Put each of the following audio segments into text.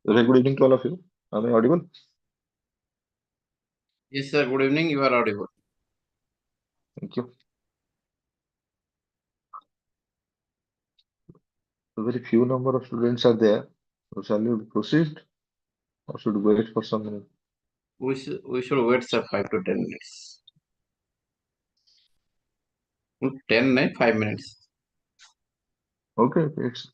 Very good evening to all of you. Am I audible? Yes, sir. Good evening. You are audible. Thank you. A very few number of students are there. So shall we proceed or should we wait for some minute? We should wait, sir, 5 to 10 minutes. 10, no, 5 minutes. Okay, okay. It's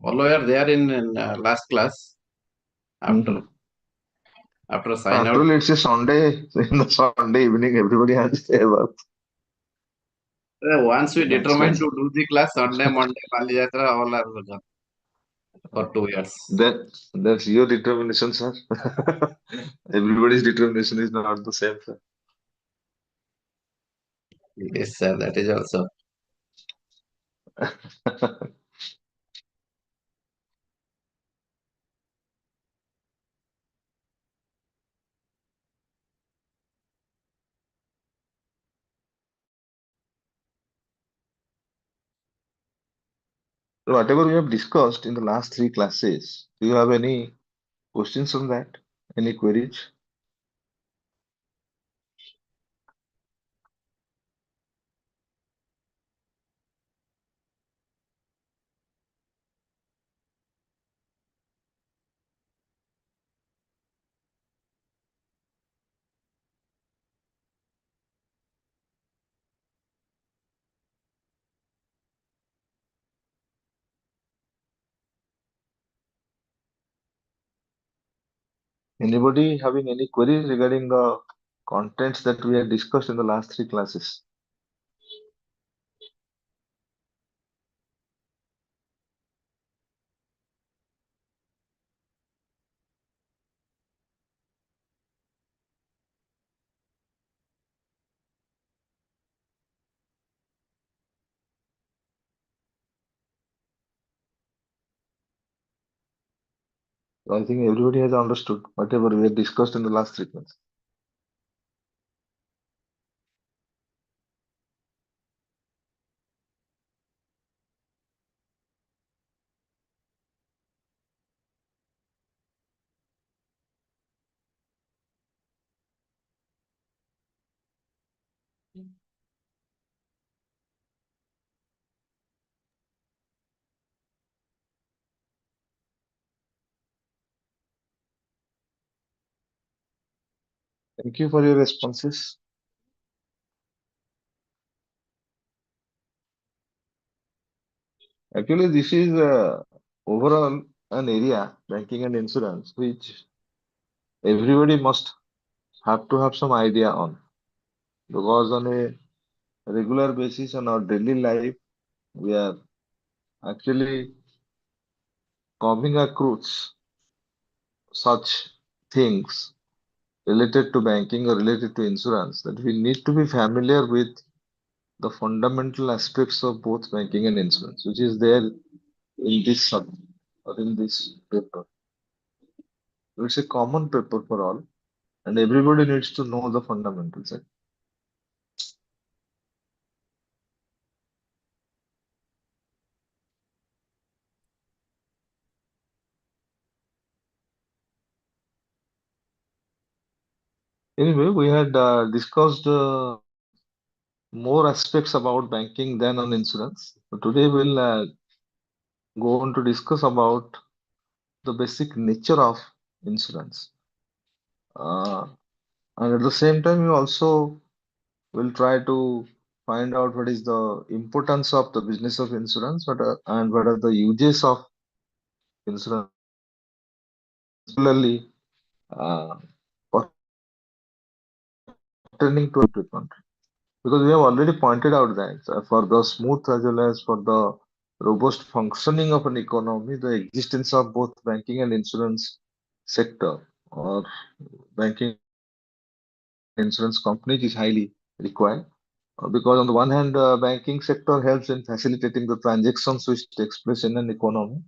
All were there in last class after mhm. after sign After out. all, it's a Sunday. So in the Sunday evening, everybody has their work. Once we determined Excellent. to do the class Sunday, Monday, Bali Yatra, all are gone for 2 years. That's your determination, sir. Everybody's determination is not the same, sir. Yes, sir. That is also. So whatever we have discussed in the last three classes, do you have any questions on that? Any queries? Anybody having any queries regarding the contents that we had discussed in the last three classes? So I think everybody has understood whatever we had discussed in the last three classes. Thank you for your responses. Actually, this is overall an area, banking and insurance, which everybody must have to have some idea on. Because on a regular basis on our daily life, we are actually coming across such things related to banking or related to insurance that we need to be familiar with the fundamental aspects of both banking and insurance, which is there in this subject or in this paper. It's a common paper for all, and everybody needs to know the fundamentals. Anyway, we had discussed more aspects about banking than on insurance. So today we'll go on to discuss about the basic nature of insurance. Uh, and at the same time, we also will try to find out what is the importance of the business of insurance, and what are the uses of insurance, particularly uh, pertaining to treatment. Because we have already pointed out that for the smooth as well as for the robust functioning of an economy, the existence of both banking and insurance sector or banking and insurance companies is highly required. Because on the one hand, banking sector helps in facilitating the transactions which takes place in an economy.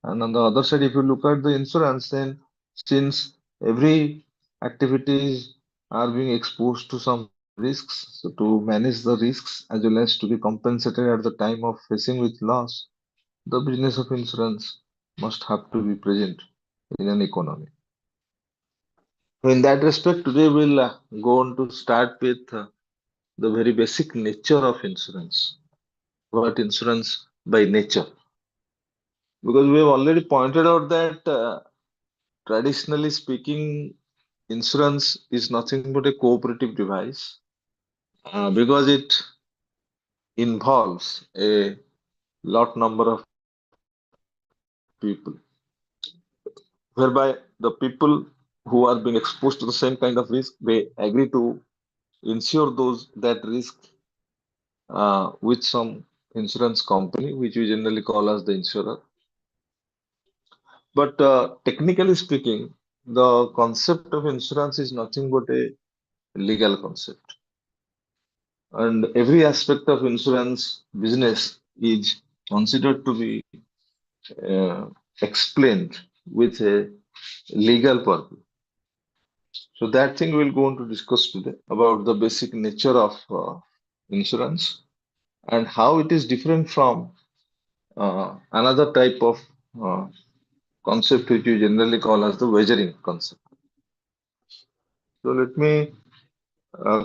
And on the other side, if you look at the insurance, then since every activities are being exposed to some risks. So to manage the risks as well as to be compensated at the time of facing with loss, the business of insurance must have to be present in an economy. So in that respect, today we'll go on to start with the very basic nature of insurance. What insurance by nature? Because we have already pointed out that traditionally speaking, insurance is nothing but a cooperative device because it involves a lot number of people, whereby the people who are being exposed to the same kind of risk, they agree to insure those that risk with some insurance company, which we generally call as the insurer. But technically speaking, the concept of insurance is nothing but a legal concept. And every aspect of insurance business is considered to be uh, explained with a legal purpose. So that thing we'll go on to discuss today about the basic nature of insurance and how it is different from another type of uh, concept which we generally call as the wagering concept. So let me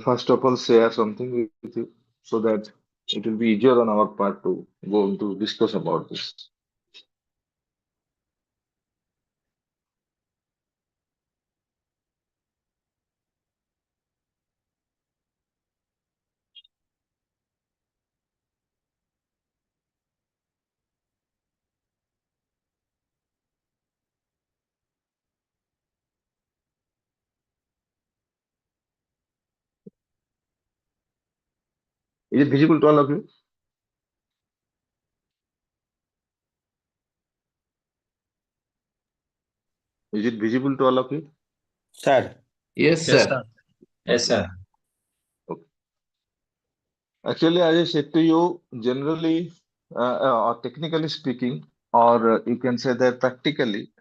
first of all share something with you so that it will be easier on our part to go on to discuss about this. Is it visible to all of you? Is it visible to all of you? Sir, Yes, Yes, sir. sir. yes, Okay. sir. Okay. Actually, as I said to you, generally or technically speaking, or you can say that practically,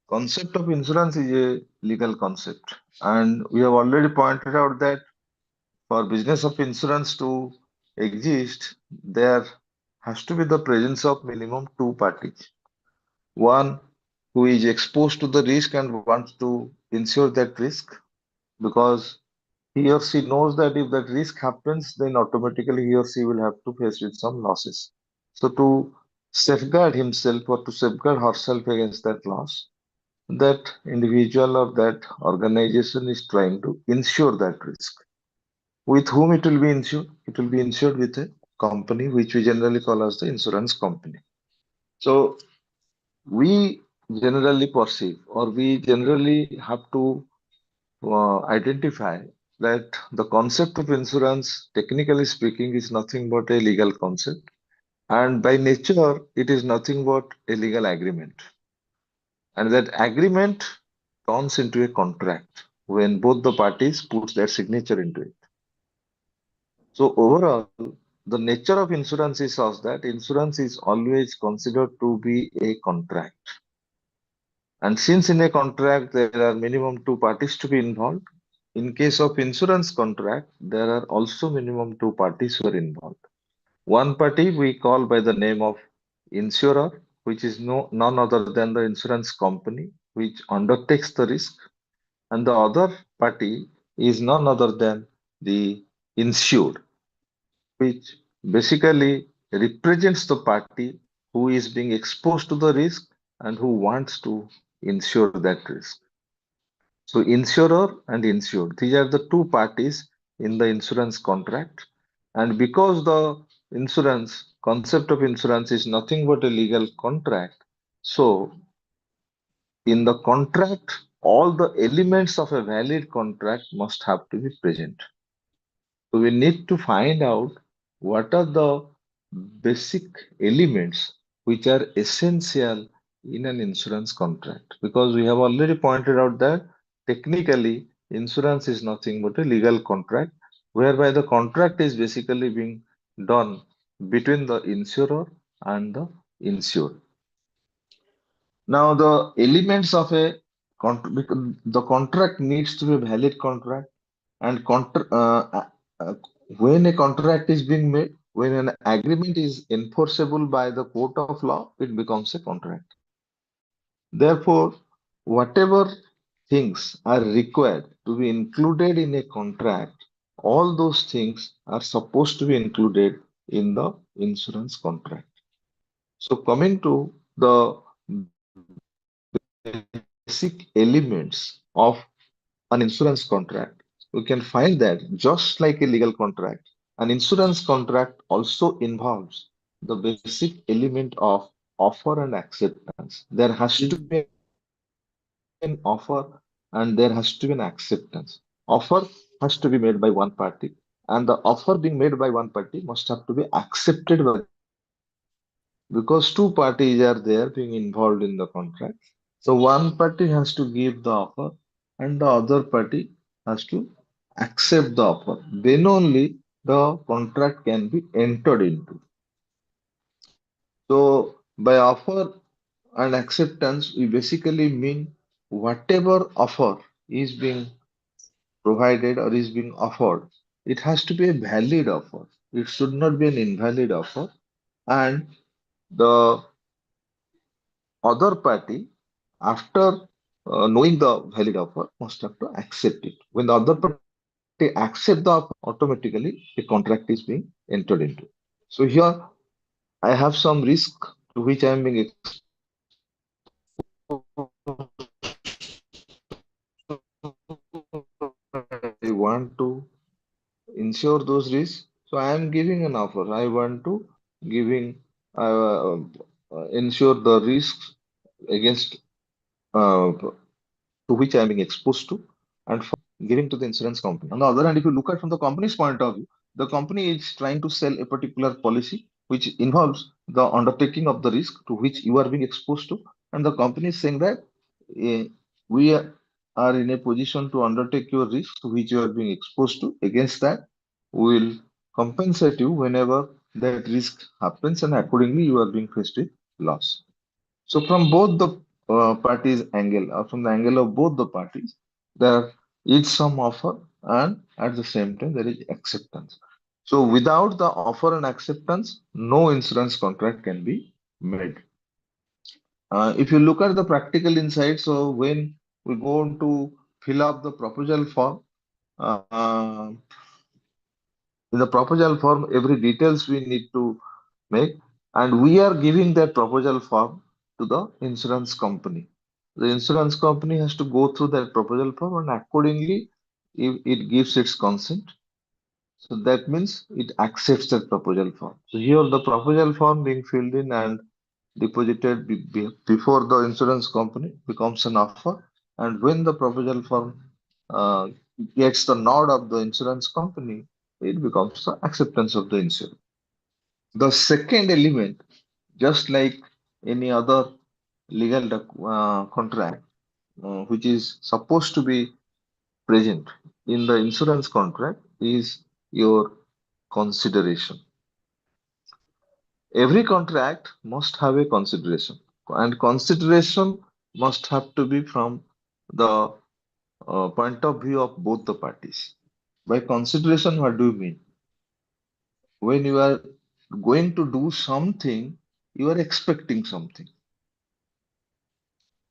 concept of insurance is a legal concept, and we have already pointed out that for business of insurance to exist, there has to be the presence of minimum two parties. One who is exposed to the risk and wants to insure that risk because he or she knows that if that risk happens, then automatically he or she will have to face with some losses. So to safeguard himself or to safeguard herself against that loss, that individual or that organization is trying to insure that risk. With whom it will be insured? It will be insured with a company which we generally call as the insurance company. So we generally perceive or we generally have to identify that the concept of insurance, technically speaking, is nothing but a legal concept. And by nature, it is nothing but a legal agreement. And that agreement turns into a contract when both the parties put their signature into it. So overall, the nature of insurance is such that insurance is always considered to be a contract. And since in a contract there are minimum two parties to be involved, in case of insurance contract, there are also minimum two parties who are involved. One party we call by the name of insurer, which is none other than the insurance company which undertakes the risk, and the other party is none other than the insured, which basically represents the party who is being exposed to the risk and who wants to insure that risk. So insurer and insured, these are the two parties in the insurance contract. And because the insurance concept of insurance is nothing but a legal contract, so in the contract, all the elements of a valid contract must have to be present. So we need to find out what are the basic elements which are essential in an insurance contract. Because we have already pointed out that technically insurance is nothing but a legal contract, whereby the contract is basically being done between the insurer and the insured. Now, the elements of a contract, the contract needs to be a valid contract and when a contract is being made, when an agreement is enforceable by the court of law, it becomes a contract. Therefore, whatever things are required to be included in a contract, all those things are supposed to be included in the insurance contract. So, coming to the basic elements of an insurance contract, we can find that just like a legal contract, an insurance contract also involves the basic element of offer and acceptance. There has to be an offer and there has to be an acceptance. Offer has to be made by one party, and the offer being made by one party must have to be accepted by, because two parties are there being involved in the contract. So one party has to give the offer and the other party has to accept the offer. Then only the contract can be entered into. So by offer and acceptance, we basically mean whatever offer is being provided or is being offered, it has to be a valid offer. It should not be an invalid offer. And the other party, after knowing the valid offer, must have to accept it. When the other party accept the offer, automatically the contract is being entered into. So here I have some risk to which I am being I want to insure those risks. So I am giving an offer. I want to giving insure the risks against to which I am being exposed to, and for giving to the insurance company. On the other hand, if you look at from the company's point of view, the company is trying to sell a particular policy which involves the undertaking of the risk to which you are being exposed to, and the company is saying that we are in a position to undertake your risk to which you are being exposed to. Against that, we will compensate you whenever that risk happens, and accordingly, you are being faced with loss. So from both the parties' angle, or from the angle of both the parties, there is some offer, and at the same time there is acceptance. So without the offer and acceptance, no insurance contract can be made. If you look at the practical insight, so when we go on to fill up the proposal form, uh, in the proposal form, every details we need to make, and we are giving that proposal form to the insurance company. The insurance company has to go through that proposal form, and accordingly, if it gives its consent, so that means it accepts that proposal form. So here the proposal form being filled in and deposited before the insurance company becomes an offer, and when the proposal form uh, gets the nod of the insurance company, it becomes the acceptance of the insurance. The second element, just like any other legal contract, which is supposed to be present in the insurance contract, is your consideration. Every contract must have a consideration, and consideration must have to be from the point of view of both the parties. By consideration, what do you mean? When you are going to do something, you are expecting something.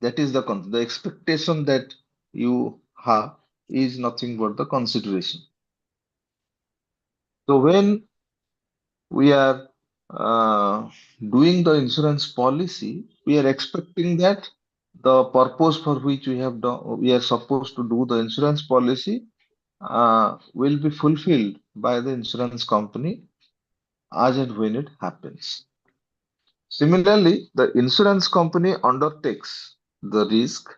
That is the expectation that you have is nothing but the consideration. So when we are doing the insurance policy, we are expecting that the purpose for which we are supposed to do the insurance policy will be fulfilled by the insurance company as and when it happens. Similarly, the insurance company undertakes the risk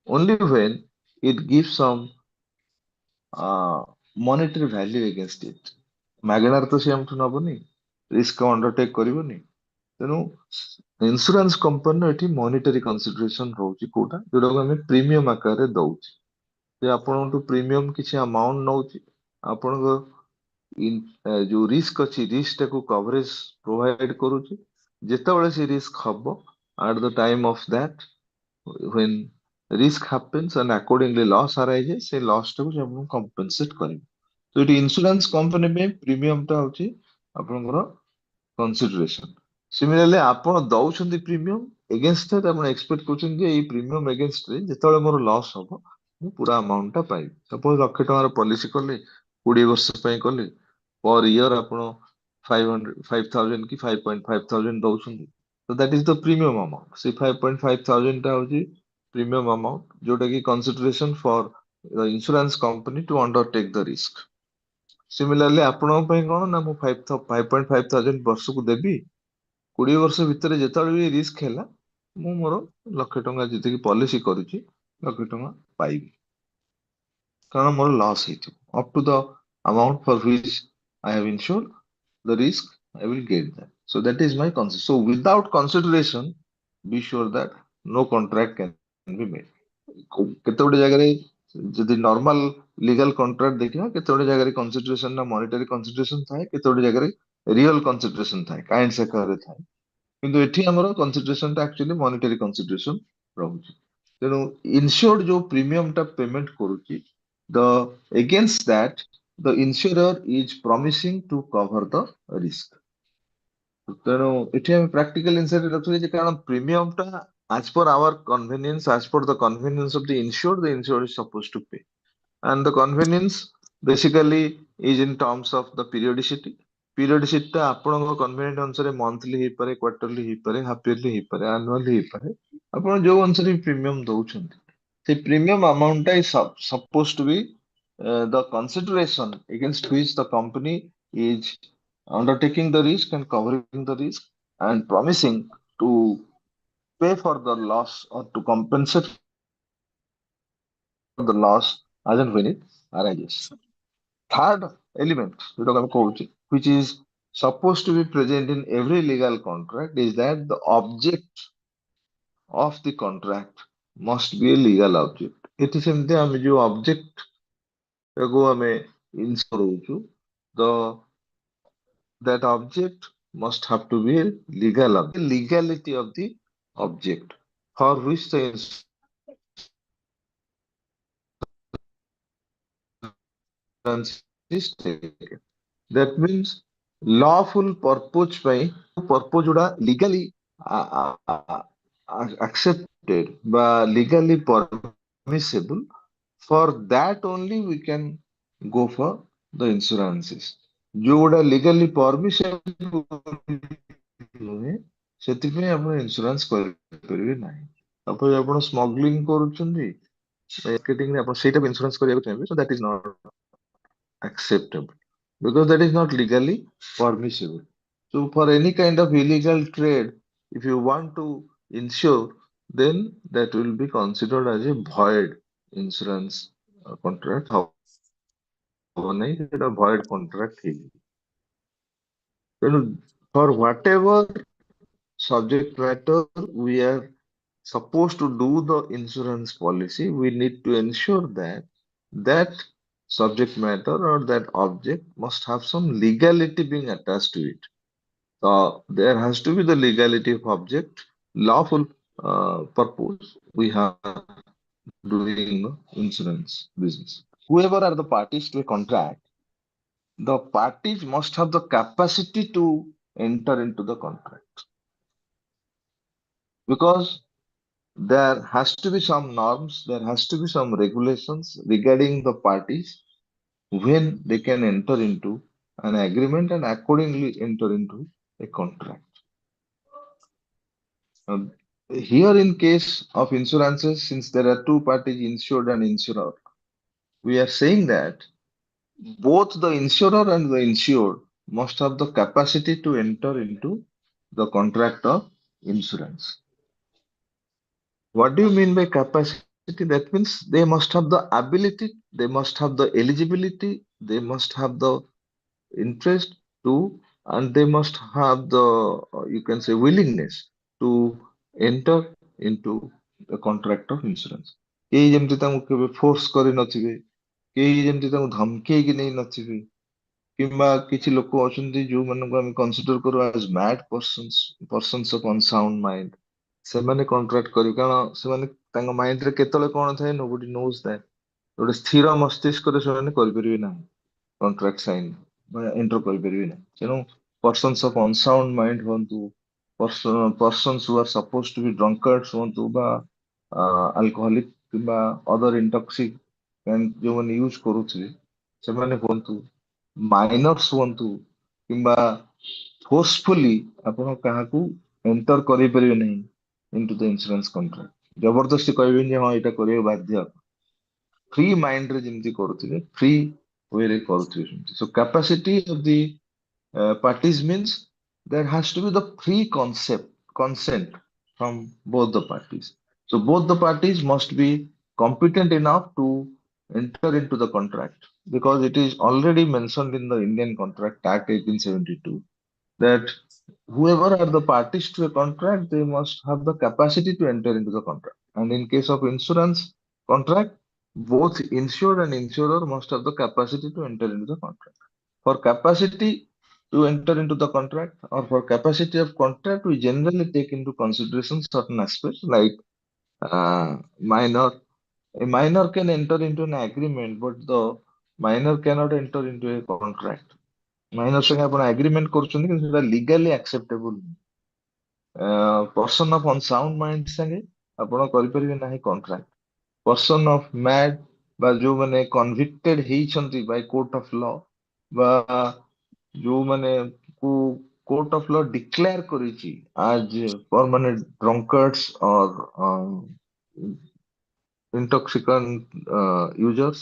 only when it gives some monetary value against it. ମାଗଣାରେ ତ ସେ ଆମଠୁ ନବନି, risk ଅଣ୍ଡରଟେକ୍ କରିବନି। ତେଣୁ insurance କମ୍ପାନୀର ଏଠି monetary କନସିଡରେସନ ରହୁଛି, କୋଉଟା ଯୋଉଟାକୁ ଆମେ ପ୍ରିମିୟମ ଆକାରରେ ଦଉଛେ। ଯେ ଆପଣଙ୍କଠୁ ପ୍ରିମିୟମ କିଛି ଆମାଉଣ୍ଟ ନଉଛି, ଆପଣଙ୍କ ଯୋଉ ରିସ୍କ ଅଛି, ରିସ୍କଟାକୁ କଭରେଜ ପ୍ରୋଭାଇଡ କରୁଛି। ଯେତେବେଳେ ସେ ରିସ୍କ ହବ, at the time of that, when risk happens and accordingly loss arises, ସେ loss ଟାକୁ ସେ ଆପଣଙ୍କୁ compensate କରିବ। तो ये इंश्योरेंस कंपनी में प्रीमियम टा होची आपनकर कंसीडरेशन। सिमिलरली आपण दउछंती प्रीमियम अगेंस्ट दैट आपण एक्सपेक्ट करछन जे ई प्रीमियम अगेंस्ट रे जेतले मोर लॉस हबो मु पूरा अमाउंट टा पाई। सपोज लाख टकार पॉलिसी करले 20 वर्ष पई करले पर ईयर आपण 500 5000 की 5.5 थाउजेंड दउछंती। तो that is the premium amount. से 5.5 थाउजेंड टा होची प्रीमियम अमाउंट जोटा की consideration for the insurance company to undertake the risk. Similarly ଆପଣଙ୍କ ପାଇଁ କଣ ନା ମୁଁ 5.5 थाउजेंड ବର୍ଷକୁ ଦେବି 20 ବର୍ଷ ଭିତରେ ଯେତେବେଳେ ବି ରିସ୍କ ହେଲା ମୁଁ ମୋର ଲକ୍ଷେ ଟଙ୍କା ଯେତିକି ପଲିସି କରୁଛି ଲକ୍ଷେ ଟଙ୍କା ପାଇବି କାରଣ ମୋର ଲସ୍ ହେଇଥିବ up to the amount for which I have insured the risk I will get that. So that is my concept. So without consideration, be sure that no contract can be made. କେତେ ଗୋଟେ ଜାଗାରେ ଯଦି normal legal contract ଦେଖିବା କେତେ ଗୋଟେ ଜାଗାରେ କନସିଡରେସନ ନା monetary କନସିଡରେସନ ଥାଏ କେତେ ଗୋଟେ ଜାଗାରେ ରିଅଲ କନସିଡରେସନ ଥାଏ କାଇଣ୍ଡ ସେକ୍ଟରରେ ଥାଏ କିନ୍ତୁ ଏଠି ଆମର କନସିଡରେସନ ଟା ଆକ୍ଚୁଆଲି ମନିଟାରୀ କନସିଡରେସନ ରହୁଛି ତେଣୁ ଇନସ୍યોର୍ଡ ଯୋଉ ପ୍ରିମିୟମ ଟା ପେମେଣ୍ଟ କରୁଛି the against that the insurer is promising to cover the risk ତେଣୁ ଏଠି ଆମେ ପ୍ରାକ୍ଟିକାଲ ଇନସାଇଟ୍ ରଖୁଛେ ଯେ କାରଣ ପ୍ରିମିୟମ ଟା as per our convenience as per the convenience of the insured is supposed to pay and the convenience basically is in terms of the periodicity periodicity ଟା ଆପଣଙ୍କ convenient ଅନୁସାରେ monthly ହେଇପାରେ quarterly ହେଇପାରେ half yearly ହେଇପାରେ annually ହେଇପାରେ ଆପଣ ଯୋଉ ଅନୁସାରେ ପ୍ରିମିୟମ ଦଉଛନ୍ତି ସେ ପ୍ରିମିୟମ amount ଟା is supposed to be the consideration against which the company is undertaking the risk and covering the risk and promising to pay for the loss or to compensate for the loss as and when it arises. Third element, which is supposed to be present in every legal contract, is that the object of the contract must be a legal object. It is in the object the that object must have to be a legal object. The legality of the object for which the insurance is taken. That means lawful purpose by purpose जोड़ा legally accepted by legally permissible for that only we can go for the insurances ଯୋଉଟା legally permissible ନୁହେଁ ସେଥିପାଇଁ ଆପଣ insurance କରିପାରିବେ ନାହିଁ suppose ଆପଣ smuggling କରୁଛନ୍ତି marketing ରେ ଆପଣ ସେଇଟା ଇନ୍ସୁରାନ୍ସ କରିବାକୁ ଚାହିଁବେ so that is not acceptable because that is not legally permissible. So for any kind of illegal trade, if you want to insure, then that will be considered as a void insurance contract. ହବ ନାହିଁ ସେଟା void contract ହେଇଯିବ ତେଣୁ for whatever subject matter we are supposed to do the insurance policy, we need to ensure that that subject matter or that object must have some legality being attached to it. There has to be the legality of object, lawful purpose we have doing insurance business. Whoever are the parties to a contract, the parties must have the capacity to enter into the contract because there has to be some norms, there has to be some regulations regarding the parties when they can enter into an agreement and accordingly enter into a contract. Here in case of insurances, since there are two parties, insured and insurer, we are saying that both the insurer and the insured must have the capacity to enter into the contract of insurance. What do you mean by capacity? That means they must have the ability, they must have the eligibility, they must have the interest to, and they must have the, you can say, willingness to enter into the contract of insurance. କେହି ଯେମିତି ତାଙ୍କୁ କେବେ force କରିନଥିବେ କେହି ଯେମିତି ତାଙ୍କୁ ଧମକେଇକି ନେଇ ନଥିବେ କିମ୍ବା କିଛି ଲୋକ ଅଛନ୍ତି ଯୋଉମାନଙ୍କୁ ଆମେ କନସିଡର କରୁ as mad persons of unsound mind ସେମାନେ କଣ୍ଟ୍ରାକ୍ଟ କରିବେ କାରଣ ସେମାନେ ତାଙ୍କ ମାଇଣ୍ଡରେ କେତେବେଳେ କଣ ଥାଏ nobody knows that ଗୋଟେ ସ୍ଥିର ମସ୍ତିଷ୍କରେ ସେମାନେ କରିପାରିବେ ନାହିଁ contract sign enter କରିପାରିବେ ନାହିଁ ତେଣୁ persons of unsound mind ହୁଅନ୍ତୁ persons who are supposed to be drunkards ହୁଅନ୍ତୁ ବା alcoholic କିମ୍ବା other intoxicant ଯୋଉମାନେ ୟୁଜ କରୁଥିବେ ସେମାନେ ହୁଅନ୍ତୁ ମାଇନର୍ସ ହୁଅନ୍ତୁ କିମ୍ବା ଫୋର୍ସଫୁଲି ଆପଣ କାହାକୁ ଏଣ୍ଟର କରିପାରିବେ ନାହିଁ into the insurance contract ଜବରଦସ୍ତି କହିବେନି ଯେ ହଁ ଏଇଟା କରିବାକୁ ବାଧ୍ୟ ଫ୍ରି ମାଇଣ୍ଡରେ ଯେମିତି କରୁଥିବେ ଫ୍ରି ୱେରେ କରୁଥିବେ ସେମିତି so capacity of the parties means there has to be the free consent from both the parties so both the parties must be competent enough to enter into the contract because it is already mentioned in the Indian Contract Act 1872 that whoever are the parties to a contract, they must have the capacity to enter into the contract. And in case of insurance contract, both insured and insurer must have the capacity to enter into the contract. For capacity to enter into the contract or for capacity of contract, we generally take into consideration certain aspects like minor. A minor can enter into an agreement, but the minor cannot enter into a contract. Minor ସାଙ୍ଗେ ଆପଣ agreement କରୁଛନ୍ତି କିନ୍ତୁ ସେଟା legally ଆକ୍ସେପ୍ଟେବୁଲ person of ଅନସାଉଣ୍ଡ mind ସାଙ୍ଗେ ଆପଣ କରିପାରିବେ ନାହିଁ contract person of mad ବା ଯୋଉମାନେ କନଭିକ୍ଟେଡ ହେଇଛନ୍ତି ବାଇ କୋର୍ଟ ଅଫ ଲ ବା ଯୋଉମାନେ କୁ କୋର୍ଟ ଅଫ ଲ ଡିକ୍ଲେୟାର କରିଛି ଆଜ ପରମାନେଣ୍ଟ ଡ୍ରଙ୍କର୍ଡସ୍ ଅର ଇଣ୍ଟକ୍ସିକାଣ୍ଟ ୟୁଜର୍ସ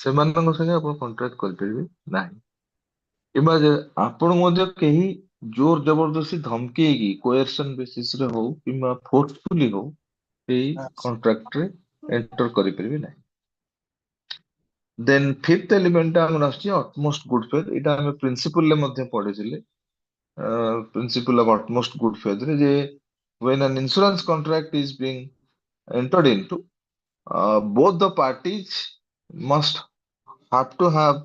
ସେମାନଙ୍କ ସାଙ୍ଗେ ଆପଣ କଣ୍ଟ୍ରାକ୍ଟ କରିପାରିବେ ନାହିଁ କିମ୍ବା ଆପଣ ମଧ୍ୟ କେହି ଜୋର ଜବରଦସ୍ତି ଧମକେଇକି କୋଏରସନ ବେସିସ ରେ ହଉ କିମ୍ବା ଫୋର୍ସଫୁଲି ହଉ ସେଇ କଣ୍ଟ୍ରାକ୍ଟରେ ଏଣ୍ଟର କରିପାରିବେ ନାହିଁ ଦେନ୍ ଫିଫ୍ଥ ଏଲିମେଣ୍ଟ ଆମର ଆସୁଛି ଅଟମୋଷ୍ଟ ଗୁଡ ଫେଥ୍ ଏଇଟା ଆମେ ପ୍ରିନ୍ସିପଲରେ ମଧ୍ୟ ପଢିଥିଲେ ପ୍ରିନ୍ସିପଲ ଅଫ ଅଟମୋଷ୍ଟ ଗୁଡ ଫେଥ୍ ରେ ଯେ when an insurance contract is being entered into both the parties must have to have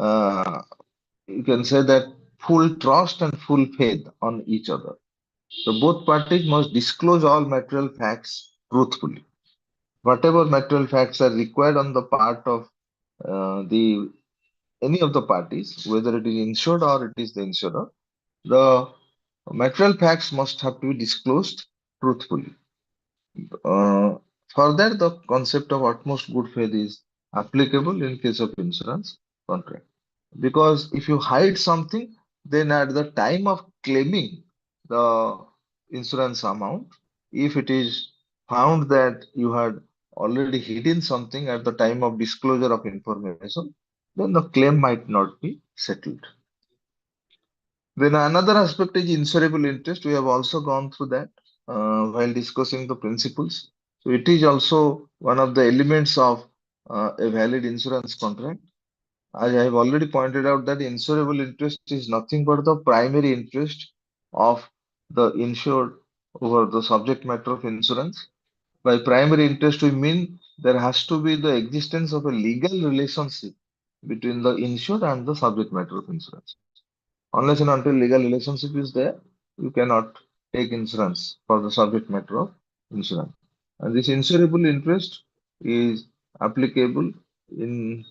uh, you can say that full trust and full faith on each other. So both parties must disclose all material facts truthfully. Whatever material facts are required on the part of the any of the parties, whether it is insured or it is the insurer, the material facts must have to be disclosed truthfully. Further, the concept of utmost good faith is applicable in case of insurance contract. Because if you hide something, then at the time of claiming the insurance amount, if it is found that you had already hidden something at the time of disclosure of information, then the claim might not be settled. Then another aspect is insurable interest. We have also gone through that while discussing the principles. So it is also one of the elements of a valid insurance contract. As I have already pointed out that insurable interest is nothing but the primary interest of the insured over the subject matter of insurance. By primary interest, we mean there has to be the existence of a legal relationship between the insured and the subject matter of insurance. Unless and until legal relationship is there, you cannot take insurance for the subject matter of insurance. And this insurable interest is applicable in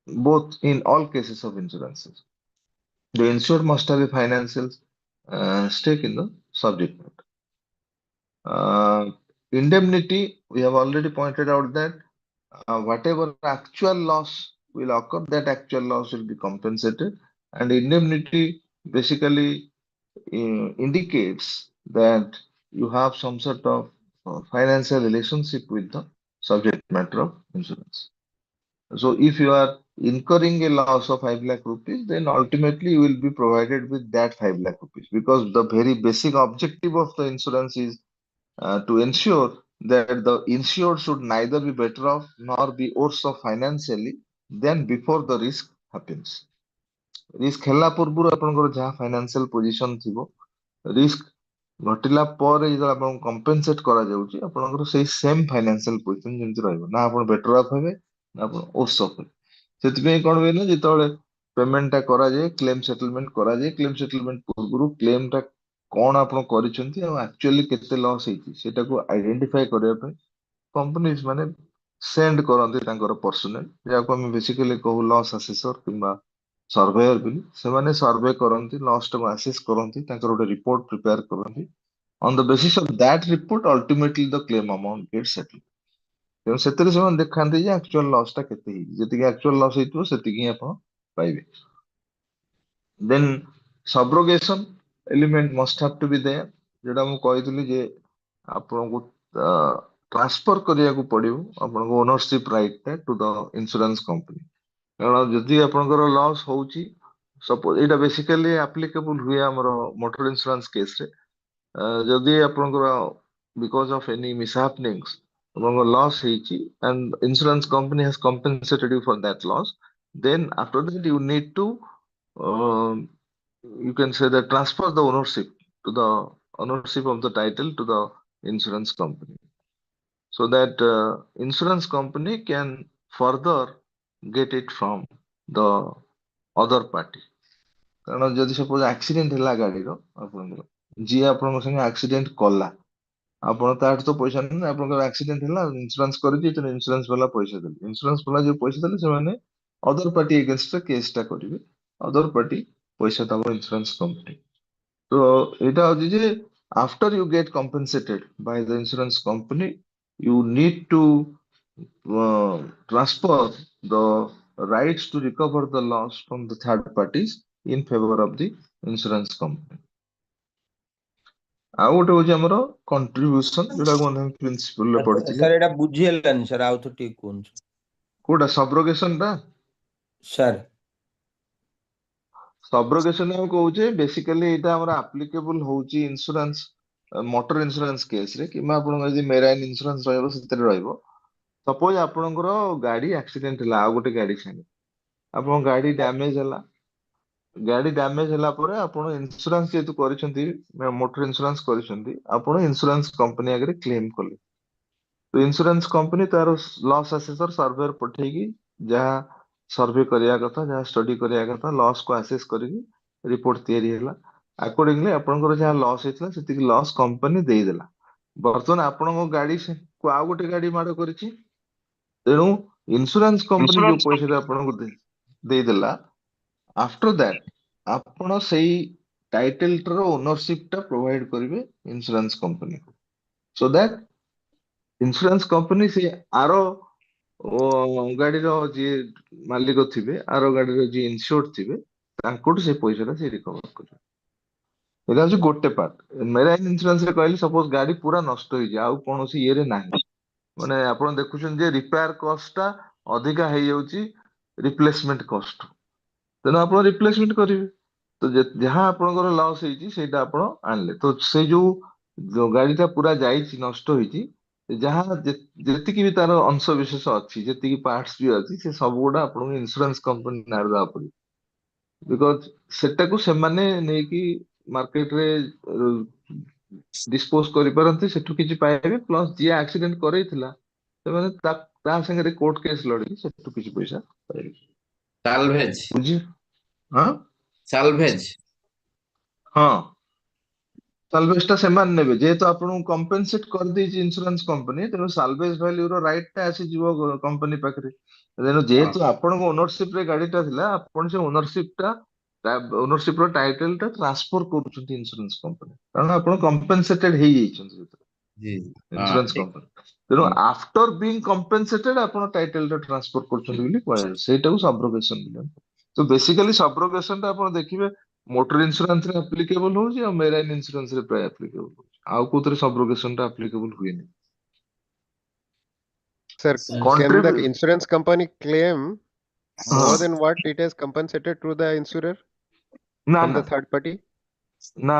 both in all cases of insurances. The insured must have a financial stake in the subject matter. Indemnity, we have already pointed out that whatever actual loss will occur, that actual loss will be compensated. And indemnity basically indicates that you have some sort of financial relationship with the subject matter of insurance. So if you are incurring a loss of 5 lakh rupees, then ultimately you will be provided with that 5 lakh rupees because the very basic objective of the insurance is to ensure that the insured should neither be better off nor be worse off financially than before the risk happens. Risk ହେଲା ପୂର୍ବରୁ ଆପଣଙ୍କର ଯାହା financial position ଥିବ risk ଘଟିଲା ପରେ ଯେତେବେଳେ ଆପଣଙ୍କୁ କମ୍ପେନସେଟ୍ କରାଯାଉଛି ଆପଣଙ୍କର ସେଇ ସେମ୍ ଫାଇନାନ୍ସିଆଲ ପୋଜିସନ ଯେମିତି ରହିବ ନା ଆପଣ ବେଟର ଅଫ୍ ହେବେ ନା ଆପଣ worse off ହେବେ ସେଥିପାଇଁ କଣ ହୁଏ ନା ଯେତେବେଳେ ପେମେଣ୍ଟଟା କରାଯାଏ କ୍ଲେମ ସେଟଲମେଣ୍ଟ କରାଯାଏ କ୍ଲେମ ସେଟଲମେଣ୍ଟ ପୂର୍ବରୁ କ୍ଲେମଟା କଣ ଆପଣ କରିଛନ୍ତି ଆଉ ଆକ୍ଚୁଆଲି କେତେ ଲସ୍ ହେଇଛି ସେଟାକୁ ଆଇଡେଣ୍ଟିଫାଇ କରିବା ପାଇଁ କମ୍ପାନିଜ ମାନେ ସେଣ୍ଡ କରନ୍ତି ତାଙ୍କର ପର୍ସନାଲ, ଯାହାକୁ ଆମେ ବେସିକାଲି କହୁ ଲସ୍ ଆସେସର କିମ୍ବା ସର୍ଭେୟର ବୋଲି। ସେମାନେ ସର୍ଭେ କରନ୍ତି, ଲସ୍ ଟାକୁ ଆସେସ୍ କରନ୍ତି, ତାଙ୍କର ଗୋଟେ ରିପୋର୍ଟ ପ୍ରିପେୟାର କରନ୍ତି। On the basis of that report ultimately the claim amount get settle. ତେଣୁ ସେଥିରେ ସେମାନେ ଦେଖାନ୍ତି ଯେ ଆକ୍ଚୁଆଲ ଲସ୍ ଟା କେତେ ହେଇଛି, ଯେତିକି ଆକ୍ଚୁଆଲ ଲସ୍ ହେଇଥିବ ସେତିକି ହିଁ ଆପଣ ପାଇବେ। Then subrogation element must have to be there, ଯୋଉଟା ମୁଁ କହିଥିଲି ଯେ ଆପଣଙ୍କୁ ଟ୍ରାନ୍ସଫର କରିବାକୁ ପଡିବ ଆପଣଙ୍କ ଓନରସିପ ରାଇଟ୍ ଟା ଟୁ ଦ ଇନ୍ସୁରାନ୍ସ କମ୍ପାନୀ। କାରଣ ଯଦି ଆପଣଙ୍କର ଲସ୍ ହଉଛି, ସପୋଜ ଏଇଟା ବେସିକାଲି ଆପ୍ଲିକେବୁଲ ହୁଏ ଆମର ମୋଟର ଇନ୍ସୁରାନ୍ସ କେସରେ। ଯଦି ଆପଣଙ୍କର ବିକଜ ଅଫ ଏନି ମିସହାପନିଙ୍ଗସ୍ ଆପଣଙ୍କର ଲସ୍ ହେଇଛି and insurance company has compensated you for that loss, then after that you need to um, you can say that transfer the ownership to the ownership of the title to the insurance company, so that insurance company can further get it from the other party। କାରଣ ଯଦି suppose accident ହେଲା ଗାଡିର ଆପଣଙ୍କର, ଯିଏ ଆପଣଙ୍କ ସାଙ୍ଗେ accident କଲା, ଆପଣ ତାଠୁ ତ ପଇସା ନେବେ, ଆପଣଙ୍କର ଆକ୍ସିଡେଣ୍ଟ ହେଲା ଇନ୍ସୁରାନ୍ସ କରିକି ଇନ୍ସୁରାନ୍ସ ବାଲା ପଇସା ଦେଲେ, ଇନ୍ସୁରାନ୍ସ ବାଲା ଯୋଉ ପଇସା ଦେଲେ ସେମାନେ ଅଦର ପାର୍ଟି ଏଗେନଷ୍ଟ କେସ୍ ଟା କରିବେ, ଅଦର ପାର୍ଟି ପଇସା ଦବ ଇନ୍ସୁରାନ୍ସ କମ୍ପାନୀ। ତ ଏଇଟା ହଉଛି ଯେ after you get compensated by the insurance company, you need to transfer the rights to recover the loss from the third parties in favor of the insurance company। ଆଉ ଗୋଟେ ହଉଛି ଆମର କଣ୍ଟ୍ରିବ୍ୟୁସନ, ଯୋଉଟାକୁ ଆମେ ପ୍ରିନ୍ସିପଲ ରେ ପଢିଥିଲେ। ସାର୍ ଏଇଟା ବୁଝି ହେଲାନି ସାର୍, ଆଉ ଥରେ ଟିକେ କୁହନ୍ତୁ କୋଉଟା ସବ୍ରୋଗେସନ ଟା? ସାର୍। ସବ୍ରୋଗେସନ ଆମେ କହୁଛେ ବେସିକାଲି ଏଇଟା ଆମର ଆପ୍ଲିକେବୁଲ ହଉଛି ଇନ୍ସୁରାନ୍ସ ମୋଟର ଇନ୍ସୁରାନ୍ସ କେସ ରେ, କିମ୍ବା ଆପଣଙ୍କ ଯଦି ମେରାଇନ ଇନ୍ସୁରାନ୍ସ ରହିବ ସେଥିରେ ରହିବ। ସପୋଜ ଆପଣଙ୍କର ଗାଡି ଆକ୍ସିଡେଣ୍ଟ ହେଲା ଆଉ ଗୋଟେ ଗାଡି ସାଙ୍ଗେ, ଆପଣଙ୍କ ଗାଡି ଡ୍ୟାମେଜ ହେଲା, ଗାଡି ଡ୍ୟାମେଜ ହେଲା ପରେ ଆପଣ ଇନ୍ସୁରାନ୍ସ ଯେହେତୁ କରିଛନ୍ତି, ମୋଟର ଇନ୍ସୁରାନ୍ସ କରିଛନ୍ତି, ଆପଣ ଇନ୍ସୁରାନ୍ସ କମ୍ପାନୀ ଆଗରେ କ୍ଲେମ କଲେ। ତ ଇନ୍ସୁରାନ୍ସ କମ୍ପାନୀ ତାର ଲସ୍ ଆସେସର ସର୍ଭେର ପଠେଇକି ଯାହା ସର୍ଭେ କରିବା କଥା, ଯାହା ଷ୍ଟଡି କରିବା କଥା, ଲସ୍ କୁ ଆସେସ୍ କରିକି ରିପୋର୍ଟ ତିଆରି ହେଲା। ଆକର୍ଡିଂଲି ଆପଣଙ୍କର ଯାହା ଲସ୍ ହେଇଥିଲା ସେତିକି ଲସ୍ କମ୍ପାନୀ ଦେଇଦେଲା। ବର୍ତ୍ତମାନ ଆପଣଙ୍କ ଗାଡି କୁ ଆଉ ଗୋଟେ ଗାଡି ମାଡ କରିଛି, ତେଣୁ ଇନ୍ସୁରାନ୍ସ କମ୍ପାନୀ ଯୋଉ ପଇସା ଟା ଆପଣଙ୍କୁ ଦେଇଦେଲା, ଆଫ୍ଟର ଦ୍ୟାଟ ଆପଣ ସେଇ ଟାଇଟେଲ ର ଓନରସିପ ଟା ପ୍ରୋଭାଇଡ କରିବେ insurance company, so that insurance company ସେ ଆର ଗାଡିର ଯିଏ ମାଲିକ ଥିବେ, ଆର ଗାଡିର ଯିଏ ଇନ୍ସୁର୍ଡ ଥିବେ, ତାଙ୍କଠୁ ସେ ପଇସା ଟା ସେ ରିକଭର କରିବେ। ଏଇଟା ହଉଛି ଗୋଟେ ପାର୍ଟ। ମେରାଇନ ଇନ୍ସୁରାନ୍ସ ରେ କହିଲି ସପୋଜ ଗାଡି ପୁରା ନଷ୍ଟ ହେଇଛି, ଆଉ କୌଣସି ଇଏରେ ନାହିଁ, ମାନେ ଆପଣ ଦେଖୁଛନ୍ତି ଯେ ରିପେୟାର କଷ୍ଟ ଟା ଅଧିକା ହେଇଯାଉଛି ରିପ୍ଲେସମେଣ୍ଟ କଷ୍ଟ, ତେଣୁ ଆପଣ ରିପ୍ଲେସମେଣ୍ଟ କରିବେ। ତ ଯାହା ଆପଣଙ୍କର ଲସ୍ ହେଇଛି ସେଇଟା ଆପଣ ଆଣିଲେ, ତ ସେଇ ଯୋଉ ଗାଡିଟା ପୁରା ଯାଇଛି ନଷ୍ଟ ହେଇଛି, ଯାହା ଯେତିକି ବି ତାର ଅଂଶ ବିଶେଷ ଅଛି, ଯେତିକି ପାର୍ଟସ ବି ଅଛି, ସେ ସବୁ ଗୁଡା ଆପଣଙ୍କୁ ଇନ୍ସୁରାନ୍ସ କମ୍ପାନୀ ନାଁରେ ଦେବାକୁ ପଡିବ। ବିକଜ ସେଟାକୁ ସେମାନେ ନେଇକି ମାର୍କେଟରେ ଡିସ୍ପୋଜ କରିପାରନ୍ତି, ସେଠୁ କିଛି ପାଇବେ, ପ୍ଲସ ଯିଏ ଆକ୍ସିଡେଣ୍ଟ କରେଇଥିଲା ସେମାନେ ତା ସାଙ୍ଗରେ କୋର୍ଟ କେସ୍ ଲଢିକି ସେଠୁ କିଛି ପଇସା ପାଇବେ। ସାଲଭେଜ। ବୁଝି ହଁ ସାଲଭେଜ। ହଁ, ସାଲଭେଜ ଟା ସେମାନେ ନେବେ, ଯେହେତୁ ଆପଣଙ୍କୁ କମ୍ପେନସେଟ କରିଦେଇଛି ଇନ୍ସୁରାନ୍ସ କମ୍ପାନୀ, ତେଣୁ ସାଲଭେଜ ଭ୍ୟାଲ୍ୟୁ ର ରାଇଟ ଟା ଆସିଯିବ କମ୍ପାନୀ ପାଖରେ। ତେଣୁ ହଁ, ଯେହେତୁ ଆପଣଙ୍କ ଓନରସିପ ରେ ଗାଡିଟା ଥିଲା, ଆପଣ ସେ ଓନରସିପ ର ଟାଇଟେଲ ଟା ଟ୍ରାନ୍ସଫର କରୁଛନ୍ତି ଇନ୍ସୁରାନ୍ସ କମ୍ପାନୀ, କାରଣ ଆପଣ କମ୍ପେନସେଟେଡ ହେଇଯାଇଛନ୍ତି ଜି ହଁ ଇନ୍ସୁରାନ୍ସ ଠିକ। କମ୍ପାନୀ। ତେଣୁ ହୁଁ। ଆଫ୍ଟର ବିଂ କମ୍ପେନସେଟେଡ ଆପଣ ଟାଇଟେଲ ଟା ଟ୍ରାନ୍ସଫର କରୁଛନ୍ତି ବୋଲି କୁହାଯାଏ, ସେଇଟାକୁ ସବ୍ରୋଗେସନ। ତ ବେସିକାଲି ସବ୍ରୋଗେସନ ଟା ଆପଣ ଦେଖିବେ ମୋଟର ଇନ୍ସୁରାନ୍ସ ରେ ଆପ୍ଲିକେବଲ ହଉଛି, ଆଉ ମେରାଇନ ଇନ୍ସୁରାନ୍ସ ରେ ପ୍ରାୟ ଆପ୍ଲିକେବଲ ହଉଛି, ଆଉ କୋଉଥିରେ ସବ୍ରୋଗେସନ ଟା ଆପ୍ଲିକେବଲ ହୁଏନି। Sir, can the country insurance company claim ହଁ more than what it has compensated to the insurer ନା from ନା the third party? ନା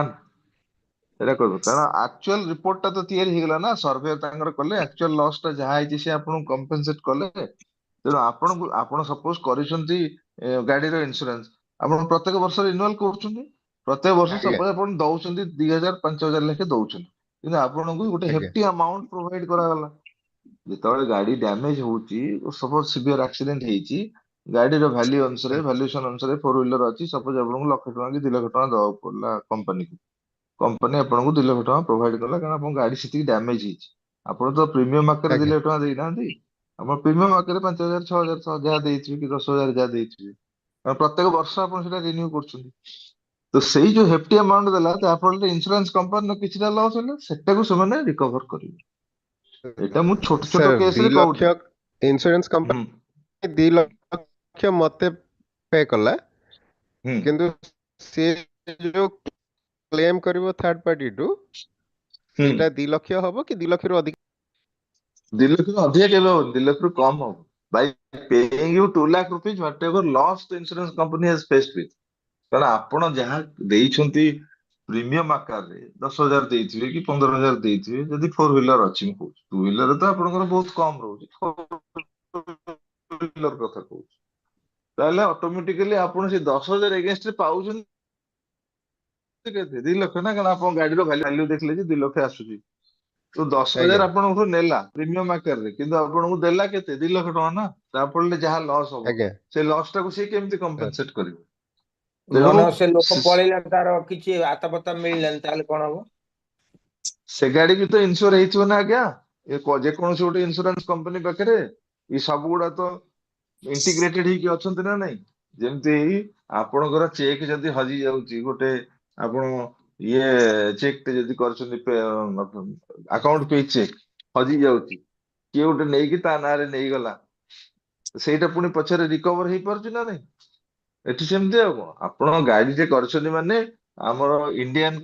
ଏଇଟା କହିବ, କାରଣ ଆକ୍ଚୁଆଲ ରିପୋର୍ଟ ଟା ତ ତିଆରି ହେଇଗଲା ନା, ସର୍ଭେ ତାଙ୍କର କଲେ, ଆକ୍ଚୁଆଲ ଲସ୍ ଟା ଯାହା ହେଇଛି ସେ ଆପଣଙ୍କୁ କମ୍ପେନସେଟ କଲେ। ତେଣୁ ଆପଣ ସପୋଜ କରିଛନ୍ତି ଗାଡିର ଇନ୍ସୁରାନ୍ସ, ଆପଣ ପ୍ରତ୍ୟେକ ବର୍ଷ ରିନ୍ୟୁଆଲ କରୁଛନ୍ତି, ପ୍ରତ୍ୟେକ ବର୍ଷ ଆଜ୍ଞା ସପୋଜ ଆପଣ ଦଉଛନ୍ତି 2000 5000 ଲେଖେ ଦଉଛନ୍ତି, କିନ୍ତୁ ଆପଣଙ୍କୁ ଗୋଟେ ଆଜ୍ଞା ହେଫ୍ଟି ଆମାଉଣ୍ଟ ପ୍ରୋଭାଇଡ କରାଗଲା। ଯେତେବେଳେ ଗାଡି ଡ୍ୟାମେଜ ହଉଛି, ସପୋଜ ସିଭିୟର ଆକ୍ସିଡେଣ୍ଟ ହେଇଛି, ଗାଡିର ଭ୍ୟାଲ୍ୟୁ ଅନୁସାରେ, ଭ୍ୟାଲୁଏସନ ଅନୁସାରେ, ଫୋର ହ୍ୱିଲର ଅଛି, ସପୋଜ ଆପଣଙ୍କୁ 1,00,000 କି 2,00,000 ଟଙ୍କା ଦବାକୁ ପଡିଲା କମ୍ପାନୀକୁ, କମ୍ପାନୀ ଆପଣଙ୍କୁ 2,00,000 ଟଙ୍କା ପ୍ରୋଭାଇଡ କଲା, କାରଣ ଆପଣଙ୍କ ଗାଡି ସେତିକି ଡ୍ୟାମେଜ ହେଇଛି। ଆପଣ ତ ପ୍ରିମିୟମ ଆକାରରେ ଆଜ୍ଞା 2,00,000 ଟଙ୍କା ଦେଇନାହାନ୍ତି, ଆମ ପ୍ରିମିୟମ ଆକାରରେ 5,000 6,000 ଯାହା ଦେଇଥିବେ କି 10,000 ଯାହା ଦେଇଥିବେ, କାରଣ ପ୍ରତ୍ୟେକ ବର୍ଷ ଆପଣ ସେଟା ରିନ୍ୟୁ କରୁଛନ୍ତି। ତ ସେଇ ଯୋଉ ହେଫ୍ଟି ଆମାଉଣ୍ଟ ଦେଲା ଯାହା ଫଳରେ ଇନ୍ସୁରାନ୍ସ କମ୍ପାନୀର କିଛିଟା ଲସ୍ ହେଲେ ସେଟାକୁ ସେମାନେ ରିକଭର କରିବେ। ଏଇଟା ମୁଁ ଛୋଟ ଛୋଟ ସାର୍ କେସ୍ 2 ରେ କହୁଛି। ଲକ୍ଷ ଇନ୍ସୁରାନ୍ସ ହୁଁ କମ୍ପାନୀ 2 ଲକ୍ଷ ମତେ ପେ କଲା, ହୁଁ କିନ୍ତୁ ସେ ଯୋଉ କ୍ଲେମ କରିବ ଥାର୍ଡ ପାର୍ଟିଠୁ ହୁଁ। ସେଇଟା 2 ଲକ୍ଷ ହବ କି 2 ଲକ୍ଷରୁ ଅଧିକ? 2 ଲକ୍ଷରୁ ଅଧିକା କେବେ ହବନି, 2 ଲକ୍ଷରୁ କମ ହବ। By paying you 2 lakh rupees whatever loss the insurance company has faced with। କାରଣ ଆପଣ ଯାହା ଦେଇଛନ୍ତି ପ୍ରିମିୟମ ଆକାରରେ 10,000 ଦେଇଥିବେ କି 15,000 ଦେଇଥିବେ, ଯଦି 4 ହ୍ୱିଲର ଅଛି ମୁଁ କହୁଛି, 2 ହ୍ୱିଲର ତ ଆପଣଙ୍କର ବହୁତ କମ ରହୁଛି, 4 ହ୍ୱିଲର କଥା କହୁଛି, ତାହେଲେ ଅଟୋମେଟିକାଲି ଆପଣ ସେ 10,000 ଏଗେନଷ୍ଟ ରେ ପାଉଛନ୍ତି କେତେ? 2 ଲକ୍ଷ ନା, କାରଣ ଆପଣ ଗାଡିର ଭ୍ୟାଲ୍ୟୁ ଦେଖିଲେ ଯେ 2 ଲକ୍ଷ ଆସୁଛି। ତ 10,000 ଆଜ୍ଞା ଆପଣଙ୍କଠୁ ନେଲା ପ୍ରିମିୟମ ଆକାରରେ, କିନ୍ତୁ ଆପଣଙ୍କୁ ଦେଲା କେତେ? 2 ଲକ୍ଷ ଟଙ୍କା ନା। ତା ଫଳରେ ଯାହା ଲସ୍ ହବ ଆଜ୍ଞା ସେ ଲସ୍ ଟାକୁ ସେ କେମିତି କମ୍ପେନସେଟ କରିବ? ତେଣୁ ମନେ ସେ ଲୋକ ସେ ପଳେଇଲା, ତାର କିଛି ଆତାପତା ମିଳିଲାନି, ତାହେଲେ କଣ ହବ? ସେ ଗାଡି ବି ତ ଇନ୍ସୁର ହେଇଥିବ ନା ଆଜ୍ଞା। ଯେକୌଣସି ଗୋଟେ ଇନ୍ସୁରାନ୍ସ କମ୍ପାନୀ ପାଖରେ ଏ ସବୁ ଗୁଡା ତ ଇଣ୍ଟିଗ୍ରେଟେଡ ହେଇକି ଅଛନ୍ତି ନା ନାଇଁ। ଯେମିତି ଆପଣଙ୍କର ଚେକ୍ ଯଦି ହଜି ଯାଉଛି, ଗୋଟେ ଆପଣ ଇଏ ଚେକ୍ ଟେ ଯଦି କରିଛନ୍ତି, ଆକାଉଣ୍ଟ ପେ ଚେକ୍ ହଜି ଯାଉଛି, କିଏ ଗୋଟେ ନେଇକି ତା ନାଁରେ ନେଇଗଲା, ସେଇଟା ପୁଣି ପଛରେ ରିକଭର ହେଇପାରୁଛି ନା ନାଇଁ। ଏଠି ସେମିତି ଆଉ କଣ, ଆପଣ ଗାଡିଟେ କରିଛନ୍ତି ମାନେ ଆମର ଇଣ୍ଡିଆନ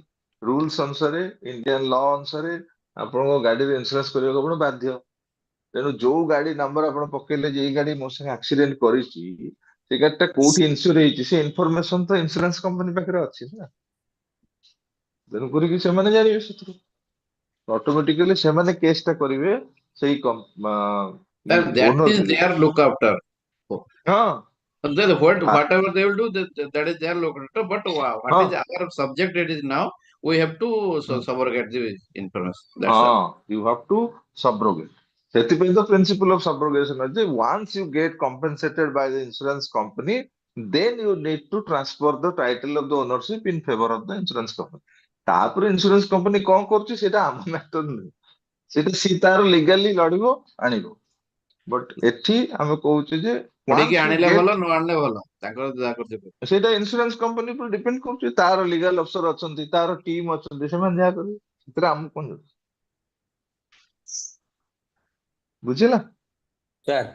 ରୁଲସ ଅନୁସାରେ, ଇଣ୍ଡିଆନ ଲ ଅନୁସାରେ ଆପଣଙ୍କ ଗାଡିରେ ଇନ୍ସୁରାନ୍ସ କରିବାକୁ ଆପଣ ବାଧ୍ୟ। ତେଣୁ ଯୋଉ ଗାଡି ନମ୍ବର ଆପଣ ପକେଇଲେ ଯେ ଏଇ ଗାଡି ମୋ ସାଙ୍ଗେ ଆକ୍ସିଡେଣ୍ଟ କରିଛି, ସେ ଗାଡିଟା କୋଉଠି ଇନ୍ସୁର ହେଇଛି, ସେ ଇନଫରମେସନ ତ ଇନ୍ସୁରାନ୍ସ କମ୍ପାନୀ ପାଖରେ ଅଛି ନା। ତେଣୁ କରିକି ସେମାନେ ଜାଣିବେ ସେଥିରୁ, ଅଟୋମେଟିକାଲି ସେମାନେ କେସ୍ ଟା କରିବେ ସେଇ That ଓନର is ବିରୁଦ୍ଧ। their look after. ହଁ Then what ହା- whatever they will do, that is their look after. But what ହଁ is our subject? It is now we have to ହୁଁ, subrogate the information. That's all. ହଁ you have to subrogate. ସେଥିପାଇଁ ତ principle of subrogation ଅଛି, once you get compensated by the insurance company, then you need to transfer the title of the ownership in favour of the insurance company. ତାପରେ insurance company କଣ କରୁଛି ସେଇଟା ଆମ matter ନୁହେଁ, ସେଇଟା ସିଏ ତାର ଲିଗାଲି ଲଢିବ, ଆଣିବ। ବଟ ଏଠି ଆମେ କହୁଛୁ ଯେ ପଢିକି ୱାନ୍ସ ୟୁ ଆଣିଲେ ଭଲ, ଗେଟ୍, ନ ଆଣିଲେ ଭଲ, ତାଙ୍କର ଯାହା କରୁছে କରୁ। ସେଇଟା ଇନ୍ସୁରାନ୍ସ କମ୍ପାନୀ ଉପରେ ଡିପେଣ୍ଡ କରୁଛି, ତାର ଲିଗାଲ ଅଫିସର ଅଛନ୍ତି, ତାର ଟିମ୍ ଅଛନ୍ତି, ସେମାନେ ଯାହା କରିବେ, ସେଥିରେ ଆମକୁ କଣ ଯାଉଛି, ବୁଝିଲା। Sir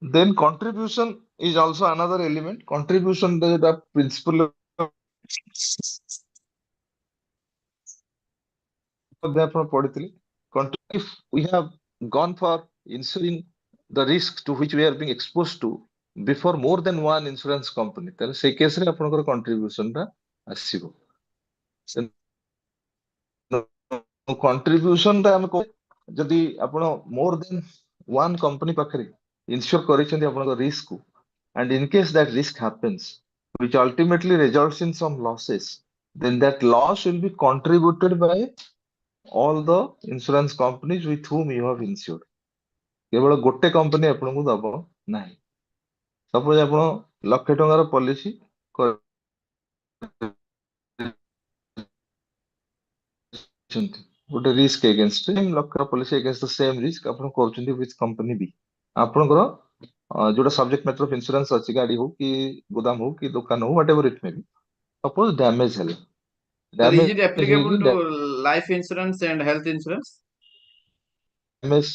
Then contribution is also another element. Contribution ଟା ଯୋଉଟା principle ମଧ୍ୟ ଆପଣ ପଢିଥିଲେ। If we have gone for insuring the risk to which we are being exposed to before more than one insurance company, ତାହେଲେ ସେଇ କେସରେ ଆପଣଙ୍କର contribution ଟା ଆସିବ। କଣ୍ଟ୍ରିବ୍ୟୁସନ ଟା ଆମେ ଯଦି ଆପଣ ମୋର ଦେନ ୱାନ୍ କମ୍ପାନୀ ପାଖରେ ଇନସ୍યોର କରିଛନ୍ତି ଆପଣଙ୍କ ରିସ୍କ କୁ, and in case that risk happens which ultimately results in some losses, then that loss will be contributed by all the insurance companies with whom you have insured। କେବଳ ଗୋଟେ company ଆପଣଙ୍କୁ ଦବ ନାହିଁ। Suppose ଆପଣ 1,00,000 ଟଙ୍କାର policy କରିଛନ୍ତି, ଗୋଟେ risk against, 1,00,000 policy against ଦ same risk ଆପଣ କରୁଛନ୍ତି ୱିଥ କମ୍ପାନୀ ବି। ଆପଣଙ୍କର ଯୋଉଟା ସବଜେକ୍ଟ ମ୍ୟାଟର ଅଫ ଇନ୍ସୁରାନ୍ସ ଅଛି, ଗାଡି ହଉ କି ଗୋଦାମ ହଉ କି ଦୋକାନ ହଉ, ୱାଟ ଏଭର ଇଟ ମେ ବି, ସପୋଜ ଡ୍ୟାମେଜ ହେଲା, Sir, is damage it applicable ହେଇକି to life insurance and health insurance? Damage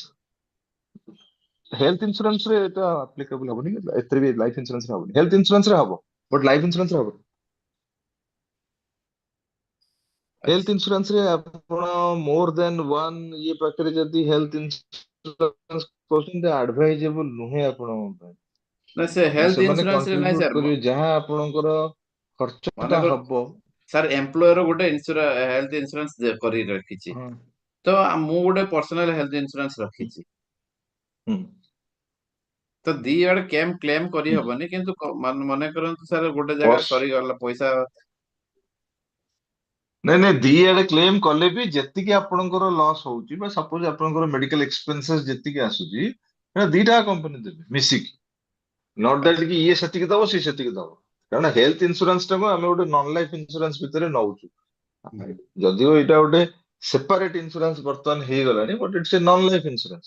health insurance ରେ ଏଟା ଆପ୍ଲିକେବଲ ହବନି, ଏଥିରେ ବି ଲାଇଫ ଇନ୍ସୁରାନ୍ସ ରେ ହବନି। ହେଲ୍ଥ ଇନ୍ସୁରାନ୍ସ ରେ ହବ, ବଟ ଲାଇଫ ଇନ୍ସୁରାନ୍ସ ରେ ହବନି। ହେଲ୍ଥ ଇନ୍ସୁରାନ୍ସ ରେ ଆପଣ ମୋର ଦେନ ୱାନ ଇଏ ପାଖରେ ଯଦି ହେଲ୍ଥ ଇନ୍ସୁରାନ୍ସ କରୁଛନ୍ତି, ଆଡଭାଇଜେବଲ ନୁହେଁ ଆପଣଙ୍କ ପାଇଁ। ନା ସେ ହେଲ୍ଥ ସେମାନେ ଇନ୍ସୁରାନ୍ସ ରେ ନାହିଁ କଣ୍ଟ୍ରିବ୍ୟୁଟ ସାର୍। କରିବେ ଯାହା ଆପଣଙ୍କର ଖର୍ଚ୍ଚଟା ମନେକର ହବ। ସାର୍ ଏମ୍ପ୍ଲୟର ଗୋଟେ ହେଲ୍ଥ ଇନ୍ସୁରାନ୍ସ କରି ରଖିଛି, ହଁ ତ ମୁଁ ଗୋଟେ ପର୍ସନାଲ ହେଲ୍ଥ ଇନ୍ସୁରାନ୍ସ ରଖିଛି, ହୁଁ ତ ଦି ଆଡେ କ୍ଲେମ ହୁଁ କରିହବନି, କିନ୍ତୁ ମନେ କରନ୍ତୁ ସାର୍ ଗୋଟେ ଜାଗାରେ ବର୍ଷ ସରିଗଲା ପଇସା। ନାଇଁ ନାଇଁ, ଦି ଆଡେ କ୍ଲେମ କଲେ ବି ଯେତିକି ଆପଣଙ୍କର ଲସ୍ ହଉଛି, ବା ସପୋଜ ଆପଣଙ୍କର ମେଡିକାଲ ଏକ୍ସପେନ୍ସେସ୍ ଯେତିକି ଆସୁଛି, ସେଟା ଦିଟା କମ୍ପାନୀ ଦେବେ ମିଶିକି। ନଟ୍ ଦ୍ୟାଟ୍ ଆଚ୍ଛା କି ଇଏ ସେତିକି ଦବ ସିଏ ସେତିକି ଦବ, କାରଣ ହେଲ୍ଥ ଇନ୍ସୁରାନ୍ସ ଟାକୁ ଆମେ ଗୋଟେ ନନ ଲାଇଫ ଇନ୍ସୁରାନ୍ସ ଭିତରେ ନଉଛୁ। ଯଦିଓ ଏଇଟା ଗୋଟେ ସେପାରେଟ ଇନ୍ସୁରାନ୍ସ ବର୍ତ୍ତମାନ ହେଇଗଲାଣି, but it's a non life insurance.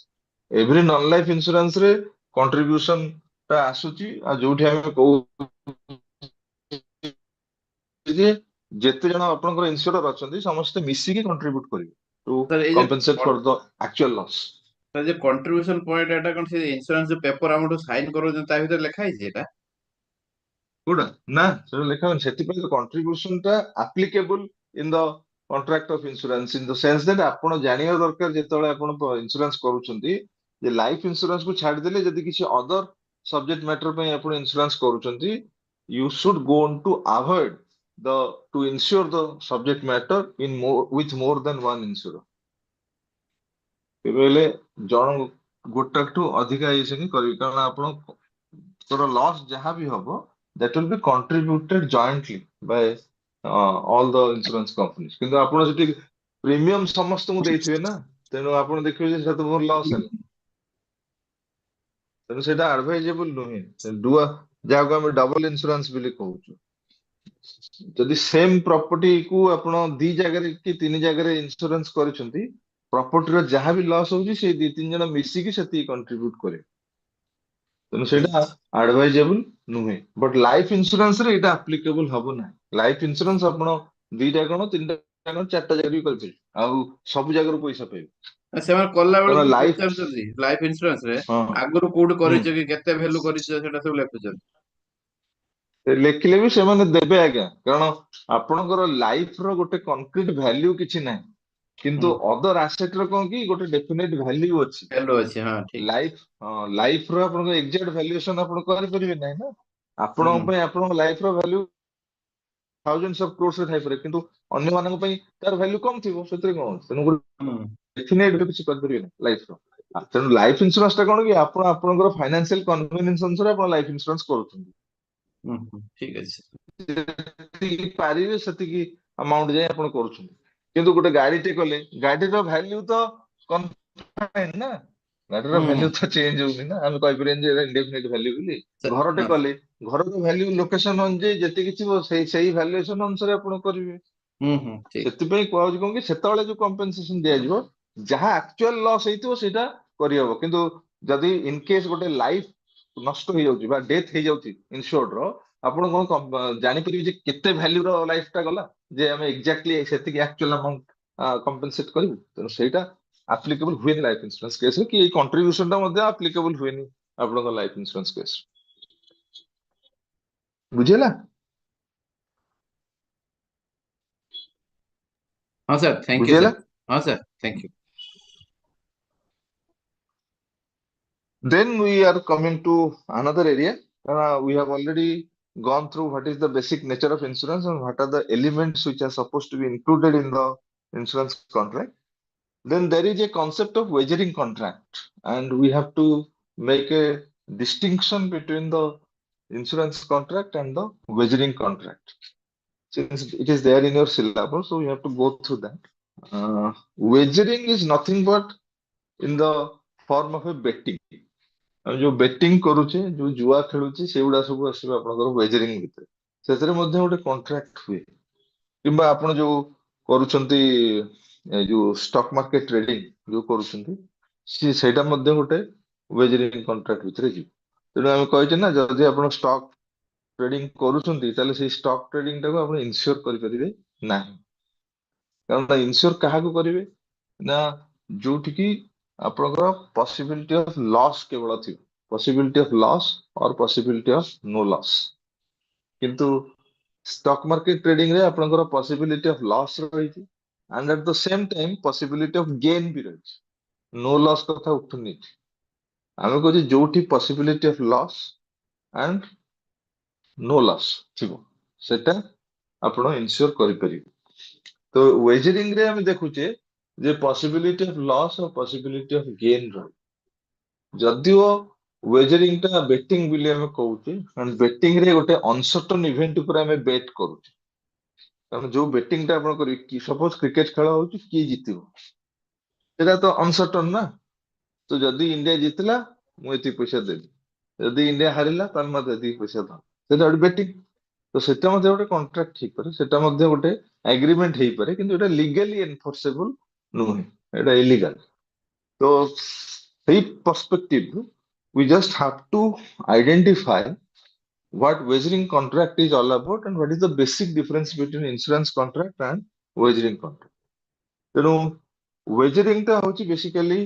Every non life insurance रे कंट्रीब्यूशन टा आସୁଛି आ जोठी हम कहू ଯେ ଯେତେ ଜଣ ଆପଣଙ୍କର ଇନ୍ସୁରର ଅଛନ୍ତି ସମସ୍ତେ ମିଶିକି କଣ୍ଟ୍ରିବ୍ୟୁଟ କରିବେ ଟୁ ସାର୍ ଏଇ କମ୍ପେନସେଟ୍ ଫର ଦ ଆକ୍ଚୁଆଲ ଲସ୍। ଯେ କଣ୍ଟ୍ରିବ୍ୟୁସନ ପଏଣ୍ଟ ଏଟା କଣ ସେ ଇନ୍ସୁରାନ୍ସ ପେପର ଆମଠୁ ସାଇନ କରାଉଛନ୍ତି ତା ଭିତରେ ଲେଖା ହେଇଛି ଏଟା? କୋଉଟା ନା ସେଟା ଲେଖା ହବନି, ସେଥିପାଇଁ କଣ୍ଟ୍ରିବ୍ୟୁସନ ଟା applicable in the contract of insurance in the sense that ଆପଣ ଜାଣିବା ଦରକାର ଯେତେବେଳେ ଆପଣ ଇନ୍ସୁରାନ୍ସ କରୁଛନ୍ତି ଯେ ଲାଇଫ ଇନ୍ସୁରାନ୍ସ କୁ ଛାଡିଦେଲେ ଯଦି କିଛି ଅଦର ସବଜେକ୍ଟ ମ୍ୟାଟର ପାଇଁ ଆପଣ ଇନ୍ସୁରାନ୍ସ କରୁଛନ୍ତି you should go on to avoid the to insure the subject matter in more with more than one insurer। କେବେ ହେଲେ ଜଣ ଗୋଟାଠୁ ଅଧିକା ଏଇସଙ୍ଗେ କରିବି କାରଣ ଆପଣଙ୍କର ଲସ୍ ଯାହା ବି ହବ that will be contributed jointly by all the insurance companies। କିନ୍ତୁ ଆପଣ ସେଠି ପ୍ରିମିୟମ ସମସ୍ତଙ୍କୁ ଦେଇଥିବେ ନା, ତେଣୁ ଆପଣ ଦେଖିବେ ଯେ ସେଟା ତ ମୋର ଲସ୍ ହେଲା, ତେଣୁ ସେଇଟା ଆଡଭାଇଜେବଲ ନୁହେଁ। ଯାହାକୁ ଆମେ ଡବଲ ଇନ୍ସୁରାନ୍ସ ବୋଲି କହୁଛୁ। ଯଦି ସେମ୍ ପ୍ରପର୍ଟି କୁ ଆପଣ ଦି ଜାଗାରେ କି ତିନି ଜାଗାରେ ଇନ୍ସୁରାନ୍ସ କରିଛନ୍ତି, ପ୍ରପର୍ଟିର ଯାହା ବି ଲସ୍ ହଉଛି ସେଇ ଦି ତିନି ଜଣ ମିଶିକି ସେତିକି କଣ୍ଟ୍ରିବ୍ୟୁଟ କରିବେ, ତେଣୁ ସେଇଟା ଆଡଭାଇଜେବଲ ନୁହେଁ। ବଟ୍ ଲାଇଫ ଇନ୍ସୁରାନ୍ସ ରେ ଏଇଟା ଆପ୍ଲିକେବଲ ହବ ନାହିଁ। ଲାଇଫ ଇନ୍ସୁରାନ୍ସ ଆପଣ ଦିଟା କଣ ତିନିଟା କଣ ଚାରିଟା ଜାଗାରେ ବି କରିପାରିବେ ଆଉ ସବୁ ଜାଗାରୁ ପଇସା ପାଇବେ, ସେମାନେ କଲା କାରଣ ବେଳକୁ ବି ଲାଇଫ ପଚାରୁଛନ୍ତି ଲାଇଫ ଇନ୍ସୁରାନ୍ସ ରେ ହଁ ଆଗରୁ କୋଉଠି ହୁଁ କରିଛ କି କେତେ ଭ୍ୟାଲୁ କରିଛ ସେଟା ସବୁ ଲେଖୁଛନ୍ତି। ଲେଖିଲେ ବି ସେମାନେ ଦେବେ ଆଜ୍ଞା, କାରଣ ଆପଣଙ୍କର ଲାଇଫ ର ଗୋଟେ କନକ୍ରିଟ ଭ୍ୟାଲ୍ୟୁ କିଛି ନାହିଁ, ହୁଁ କିନ୍ତୁ ଅଦର ଆସେଟ ର କଣ କି ଗୋଟେ ଡେଫିନେଟ ଭ୍ୟାଲ୍ୟୁ ଅଛି। ଭ୍ୟାଲୁ ଅଛି, ହଁ ଠିକ। ଲାଇଫ ର ଆପଣଙ୍କ ଏକ୍ସାକ୍ଟ ଭ୍ୟାଲୁଏସନ ଆପଣ କରିପାରିବେ ନାହିଁ ନା। ଆପଣଙ୍କ ହୁଁ ପାଇଁ ଆପଣଙ୍କ ଲାଇଫ ର ଭ୍ୟାଲ୍ୟୁ ଥାଉଜେଣ୍ଡସ ଅଫ କ୍ରୋର୍ସ ରେ ଥାଇପାରେ, କିନ୍ତୁ ଅନ୍ୟମାନଙ୍କ ପାଇଁ ତାର ଭ୍ୟାଲ୍ୟୁ କମ ଥିବ, ସେଥିରେ କଣ ଅଛି? ତେଣୁ ହୁଁ ଡେଫିନେଟ କିଛି କରିପାରିବେ ନାହିଁ ଲାଇଫ ର। ତେଣୁ ଲାଇଫ ଇନ୍ସୁରାନ୍ସ ଟା କଣ କି ଆପଣ ଆପଣଙ୍କର ଫାଇନାନ୍ସିଆଲ କନଭେନିଏନ୍ସ ଅନୁସାରେ ଆପଣ ଲାଇଫ ଇନ୍ସୁରାନ୍ସ କରୁଛନ୍ତି, ଠିକ ଅଛି। ଯେତିକି ପାରିବେ ସେତିକି ଆମାଉଣ୍ଟ ଯାଇ ଆପଣ କରୁଛନ୍ତି। କିନ୍ତୁ ଗୋଟେ ଗାଡିଟେ କଲେ ଗାଡିର ଭ୍ୟାଲ୍ୟୁ ତ କନଫାଇନ୍ଡ ନା, ଗାଡିର ହୁଁ ଭ୍ୟାଲ୍ୟୁ ତ ଚେଞ୍ଜ ହଉନି ନା, ଆମେ କହିପାରିବାନି ଯେ ଇନଡେଫିନିଟ ଭ୍ୟାଲ୍ୟୁ ବୋଲି। ଘରଟେ ହଁ କଲେ ଘରର ଭ୍ୟାଲ୍ୟୁ ଲୋକେସନ ଅନୁଯାୟୀ ଯେତିକି ଥିବ ସେଇ ଭ୍ୟାଲୁଏସନ ଅନୁସାରେ ଆପଣ କରିବେ। ଠିକ। ସେଥିପାଇଁ କୁହାଯାଉଛି କଣ କି ସେତେବେଳେ ଯୋଉ କମ୍ପେନସେସନ ଦିଆଯିବ ଯାହା ଆକ୍ଚୁଆଲ ଲସ୍ ହେଇଥିବ ସେଇଟା କରିହବ, କିନ୍ତୁ ଯଦି ଇନ କେସ୍ ଗୋଟେ ଲାଇଫ ନଷ୍ଟ ହେଇଯାଉଛି ବା ଡେଥ ହେଇଯାଉଛି ଇନସୁର୍ଡ ର, ଆପଣ କଣ ଜାଣିପାରିବେ ଯେ କେତେ ଭ୍ୟାଲ୍ୟୁ ର ଲାଇଫ ଟା ଗଲା, ଯେ ଆମେ ଏକ୍ଜାକ୍ଟଲି ସେତିକି ଆକ୍ଚୁଆଲ ଆମାଉଣ୍ଟ କମ୍ପେନସେଟ କରିବୁ? ତେଣୁ ସେଇଟା ଆପ୍ଲିକେବଲ ହୁଏନି ଲାଇଫ ଇନ୍ସୁରାନ୍ସ କେସରେ, କି ଏଇ କଣ୍ଟ୍ରିବ୍ୟୁସନ ଟା ମଧ୍ୟ ଆପ୍ଲିକେବଲ ହୁଏନି ଆପଣଙ୍କ ଲାଇଫ ଇନ୍ସୁରାନ୍ସ କେସ। ବୁଝିହେଲା? ହଁ ସାର୍, ଥ୍ୟାଙ୍କ ୟୁ ବୁଝିହେଲା? ସାର୍। ହଁ sir, thank you. Then we are coming to another area. We have already gone through what is the basic nature of insurance and what are the elements which are supposed to be included in the insurance contract. Then there is a concept of wagering contract, and we have to make a distinction between the insurance contract and the wagering contract. Since it is there in your syllabus, so we have to go through that. Wagering is nothing but in the form of a betting। ଆମେ ଯୋଉ betting କରୁଛେ, ଯୋଉ ଜୁଆ ଖେଳୁଛେ, ସେଗୁଡା ସବୁ ଆସିବ ଆପଣଙ୍କର ୱେଜରିଂ ଭିତରେ। ସେଥିରେ ମଧ୍ୟ ଗୋଟେ କଣ୍ଟ୍ରାକ୍ଟ ହୁଏ, କିମ୍ବା ଆପଣ ଯୋଉ କରୁଛନ୍ତି ଏ ଯୋଉ ଷ୍ଟକ୍ ମାର୍କେଟ ଟ୍ରେଡିଂ ଯୋଉ କରୁଛନ୍ତି, ସେଇଟା ମଧ୍ୟ ଗୋଟେ ୱେଜରିଂ କଣ୍ଟ୍ରାକ୍ଟ ଭିତରେ ଯିବ। ତେଣୁ ଆମେ କହିଛେ ନା, ଯଦି ଆପଣ ଷ୍ଟକ୍ ଟ୍ରେଡିଂ କରୁଛନ୍ତି ତାହେଲେ ସେଇ ଷ୍ଟକ୍ ଟ୍ରେଡିଂ ଟାକୁ ଆପଣ ଇନସ୍યોର କରିପାରିବେ ନାହିଁ। କାରଣ ଇନସ୍યોର କାହାକୁ କରିବେ ନା, ଯୋଉଠିକି ଆପଣଙ୍କର ପସିବିଲିଟି ଅଫ ଲସ୍ କେବଳ ଥିବ, possibility of loss or possibility of no loss. କିନ୍ତୁ ଷ୍ଟକ୍ ମାର୍କେଟ ଟ୍ରେଡିଂ ରେ ଆପଣଙ୍କର ପସିବିଲିଟି ଅଫ ଲସ୍ ରହିଛି, and at the same time possibility of gain ବି ରହିଛି। ନୋ ଲସ୍ କଥା ଉଠୁନି ଏଠି। ଆମେ କହୁଛେ ଯୋଉଠି possibility of loss and no loss ଥିବ, ସେଟା ଆପଣ ଇନସ୍યોର କରିପାରିବେ। ତ ୱେଜରିଂ ରେ ଆମେ ଦେଖୁଛେ ଯେ ପସିବିଲିଟି ଅଫ ଲସ୍ ଆଉ ପସିବିଲିଟି ଅଫ ଗେନ୍ ରହେ। ଯଦିଓ ୱେଜରିଂ ଟା ବେଟିଂ ବୋଲି ଆମେ କହୁଛେ, କାରଣ ବେଟିଂ ରେ ଗୋଟେ ଅନସର୍ଟନ ଇଭେଣ୍ଟ ଉପରେ ଆମେ ବେଟ୍ କରୁଛେ। କାରଣ ଯୋଉ ବେଟିଂ ଟା ଆପଣ କରିବେ, କି ସପୋଜ କ୍ରିକେଟ ଖେଳ ହଉଛି, କିଏ ଜିତିବ ସେଟା ତ ଅନସର୍ଟନ ନା। ତ ଯଦି ଇଣ୍ଡିଆ ଜିତିଲା ମୁଁ ଏତିକି ପଇସା ଦେବି, ଯଦି ଇଣ୍ଡିଆ ହାରିଲା ତାହେଲେ ମତେ ଏତିକି ପଇସା ଦବ, ସେଟା ଗୋଟେ ବେଟିଂ। ତ ସେଟା ମଧ୍ୟ ଗୋଟେ କଣ୍ଟ୍ରାକ୍ଟ ହେଇପାରେ, ସେଟା ମଧ୍ୟ ଗୋଟେ ଆଗ୍ରିମେଣ୍ଟ ହେଇପାରେ, କିନ୍ତୁ ଏଟା ଲିଗାଲି ଏନଫୋର୍ସେବଲ ନୁହେଁ, ଏଟା ଇଲିଗାଲ। ତ ସେଇ perspective ରୁ we just have to identify what wagering contract is all about and what is the basic difference between insurance contract and wagering contract. ତେଣୁ wagering ଟା ହଉଛି basically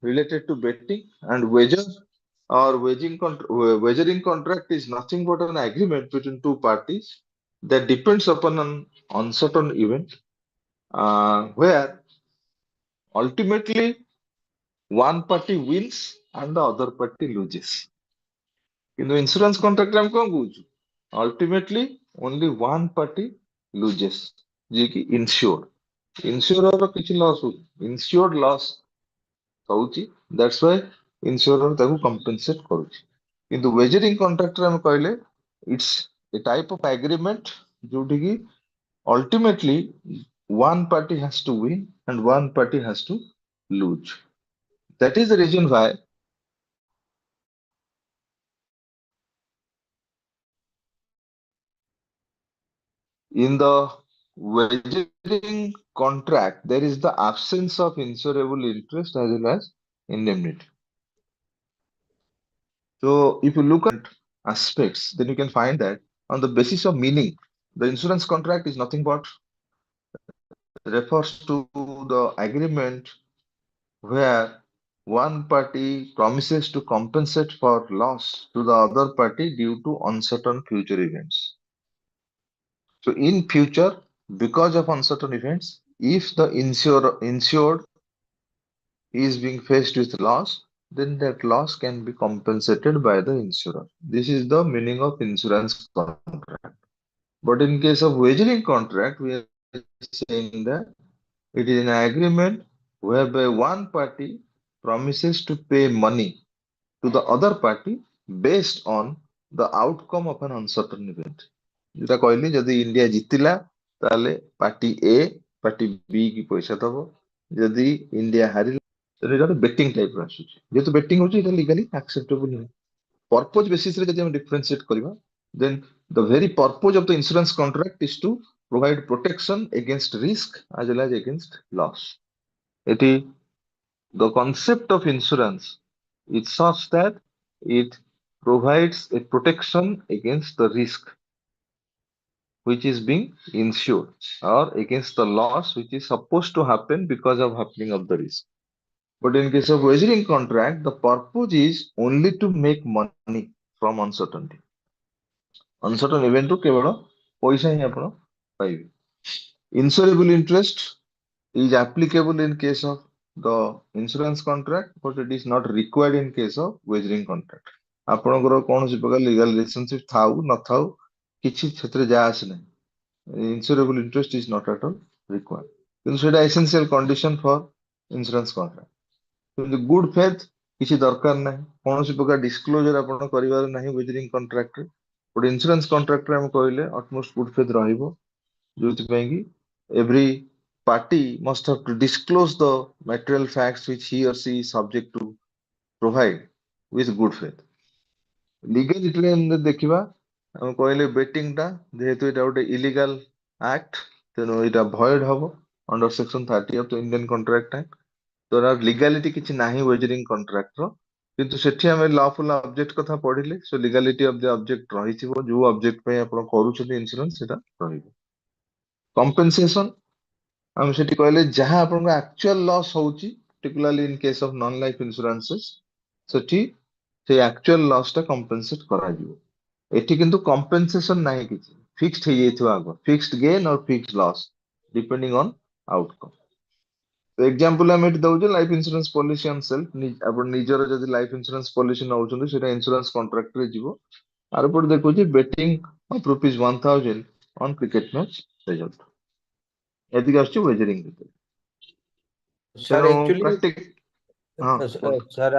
related to betting, and wager or wagering contract is nothing but an agreement between two parties that depends upon an uncertain event, where ultimately one party wins and the other party loses. କିନ୍ତୁ insurance କଣ୍ଟ୍ରାକ୍ଟରେ ଆମେ କଣ କହୁଛୁ? Ultimately only one party loses, ଯିଏକି insured. Insurer କିଛି loss ହଉଛି, insured loss ହଉଛି, that's why insurer ତାକୁ କମ୍ପେନସେଟ୍ କରୁଛି। କିନ୍ତୁ ୱେଜରିଂ କଣ୍ଟ୍ରାକ୍ଟରେ ଆମେ କହିଲେ it's a type of agreement ଯୋଉଠିକି ultimately one party has to win and one party has to lose. That is the reason why in the wagering contract, there is the absence of insurable interest as well as indemnity. So, if you look at aspects, then you can find that on the basis of meaning, the insurance contract is nothing but refers to the agreement where one party promises to compensate for loss to the other party due to uncertain future events. So in future, because of uncertain events, if the insured is being faced with loss, then that loss can be compensated by the insurer. This is the meaning of insurance contract. But in case of wagering contract, we are saying that it is an agreement whereby one party promises to pay money to the other party based on the outcome of an uncertain event. যেটা କହିଲି, ଯଦି India ଜିତିଲା ତାହେଲେ party ଏ party ବି କି ପଇସା ଦବ, ଯଦି India ହାରିଲା ତାହେଲେ ଏଇଟା ଗୋଟେ ବେଟିଂ ଟାଇପର ଆସୁଛି। ଯେହେତୁ ବେଟିଂ ହଉଛି ଏଇଟା ଲିଗାଲି ଆକ୍ସେପ୍ଟେବଲ ନୁହେଁ। ପର୍ପୋଜ ବେସିସରେ ଯଦି ଆମେ ଡିଫରେନ୍ସିଏଟ କରିବା, then the very purpose of the insurance contract is to provide protection against risk as well as against loss. এটি the concept of insurance is such that it provides a protection against the risk which is being insured or against the loss which is supposed to happen because of happening of the risk. But in case of wagering contract, the purpose is only to make money from uncertainty. Uncertain event ରୁ କେବଳ ପଇସା ହିଁ ଆପଣ ପାଇବେ। Insurable interest is applicable in case of the insurance contract, but it is not required in case of wagering contract. ଆପଣଙ୍କର କୌଣସି ପ୍ରକାର legal relationship ଥାଉ ନଥାଉ କିଛି ସେଥିରେ ଯା ଆସେ ନାହିଁ। Insurable interest is not at all required. କିନ୍ତୁ ସେଇଟା essential condition for insurance contract. କିନ୍ତୁ good faith କିଛି ଦରକାର ନାହିଁ, କୌଣସି ପ୍ରକାର disclosure ଆପଣ କରିବାର ନାହିଁ wagering contract ରେ। ଗୋଟେ insurance contract ରେ ଆମେ କହିଲେ utmost good faith ରହିବ, ଯୋଉଥିପାଇଁ କି every party must have to disclose the material facts which he or she is subject to provide with good faith. Legality ରେ ଆମେ ଦେଖିବା, ଆମେ କହିଲେ ବେଟିଂ ଟା ଯେହେତୁ ଏଇଟା ଗୋଟେ ଇଲିଗାଲ ଆକ୍ଟ, ତେଣୁ ଏଇଟା ଭଏଡ ହବ under section 30 of the Indian contract act. ତ ଲିଗାଲିଟି କିଛି ନାହିଁ ୱେଜରିଂ କଣ୍ଟ୍ରାକ୍ଟର, କିନ୍ତୁ ସେଠି ଆମେ ଲଫୁଲ ଅବଜେକ୍ଟ କଥା ପଢିଲେ, ସୋ ଲିଗାଲିଟି ଅଫ ଦ ଅବଜେକ୍ଟ ରହିଥିବ, ଯୋଉ ଅବଜେକ୍ଟ ପାଇଁ ଆପଣ କରୁଛନ୍ତି ଇନ୍ସୁରାନ୍ସ ସେଟା ରହିବ। କମ୍ପେନସେସନ ଆମେ ସେଠି କହିଲେ ଯାହା ଆପଣଙ୍କ ଆକ୍ଚୁଆଲ ଲସ୍ ହଉଛି, particularly in case of non life insurances, ସେଠି ସେଇ ଆକ୍ଚୁଆଲ ଲସ୍ ଟା କମ୍ପେନସେଟ କରାଯିବ। ଏଠି କିନ୍ତୁ କମ୍ପେନସେସନ ନାହିଁ କିଛି, ଫିକ୍ସଡ ହେଇଯାଇଥିବ ଆଗ, fixed gain or fixed loss depending on outcome. ତ ଏକ୍ସାମ୍ପଲ ଆମେ ଏଠି ଦଉଛେ life insurance policy on self. ଆପଣ ନିଜର ଯଦି ଲାଇଫ ଇନ୍ସୁରାନ୍ସ ପଲିସି ନଉଛନ୍ତି ସେଇଟା ଇନ୍ସୁରାନ୍ସ କଣ୍ଟ୍ରାକ୍ଟରେ ଯିବ। ଆର ପଟେ ଦେଖୁଛି betting of ₹1000 on cricket match result. ଏତିକି ଆସୁଛି ୱେଜରିଂ ଭିତରେ। ସାର୍ ତେଣୁ ଆକ୍ଚୁଆଲି ପ୍ରାକ୍ଟିକ ହଁ କୁହନ୍ତୁ। ସାର୍